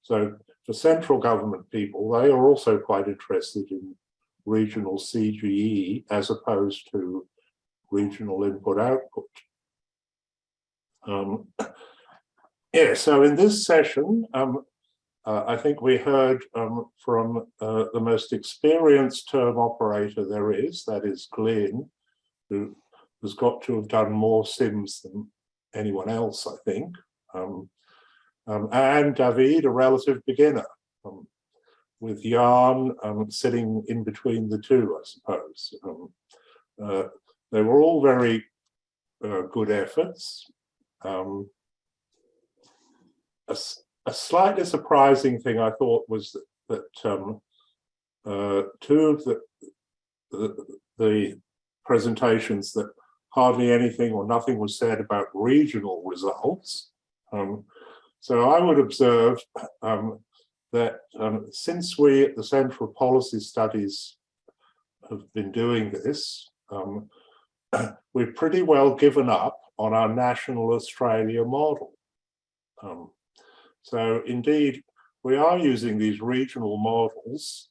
So for central government people, they are also quite interested in regional CGE as opposed to regional input-output. Yeah, so in this session, I think we heard from the most experienced term operator there is, that is Glyn, who has got to have done more sims than anyone else, I think. And David, a relative beginner, with Jan sitting in between the two, I suppose. They were all very good efforts. A slightly surprising thing I thought was that 2 of the presentations that hardly anything or nothing was said about regional results. So I would observe that since we at the Centre for Policy Studies have been doing this, we've pretty well given up on our national Australia model. So indeed, we are using these regional models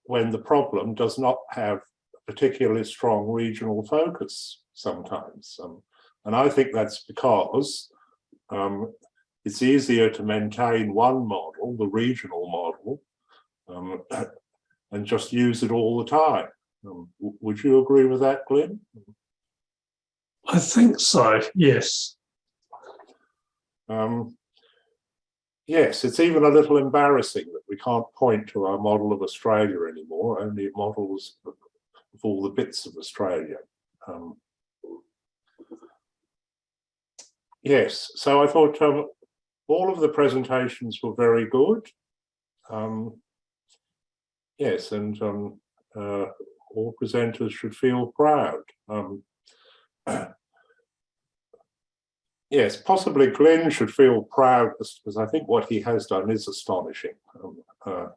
when the problem does not have a particularly strong regional focus sometimes. And I think that's because it's easier to maintain one model, the regional model, and just use it all the time. Would you agree with that, Glyn? I think so, yes. Yes, it's even a little embarrassing that we can't point to our model of Australia anymore, only models of all the bits of Australia. Yes, so I thought all of the presentations were very good. Yes, and all presenters should feel proud. Yes, possibly Glyn should feel proud because I think what he has done is astonishing. And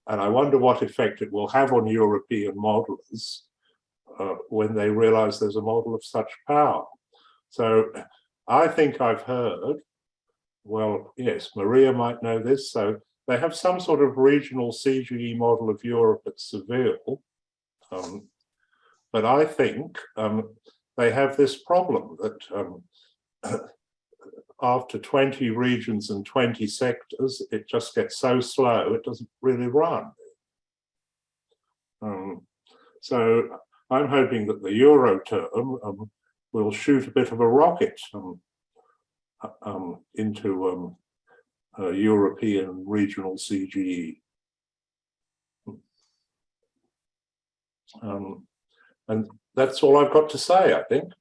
I wonder what effect it will have on European modelers when they realize there's a model of such power. So I think I've heard, well, yes, Maria might know this, so they have some sort of regional CGE model of Europe at Seville. But I think they have this problem that after 20 regions and 20 sectors, it just gets so slow, it doesn't really run. So I'm hoping that the EuroTERM will shoot a bit of a rocket into European regional CGE. And that's all I've got to say, I think.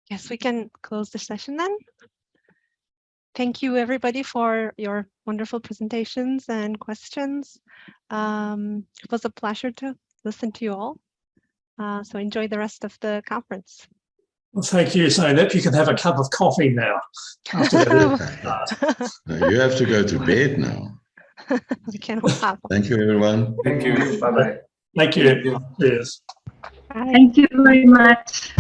Yes, we can close the session then. Thank you, everybody, for your wonderful presentations and questions. It was a pleasure to listen to you all. So enjoy the rest of the conference. Well, thank you, Zeynep. You can have a cup of coffee now. After that. No, you have to go to bed now. We can all have. Thank you, everyone. Thank you. Bye-bye. Thank you. Cheers. Thank you very much.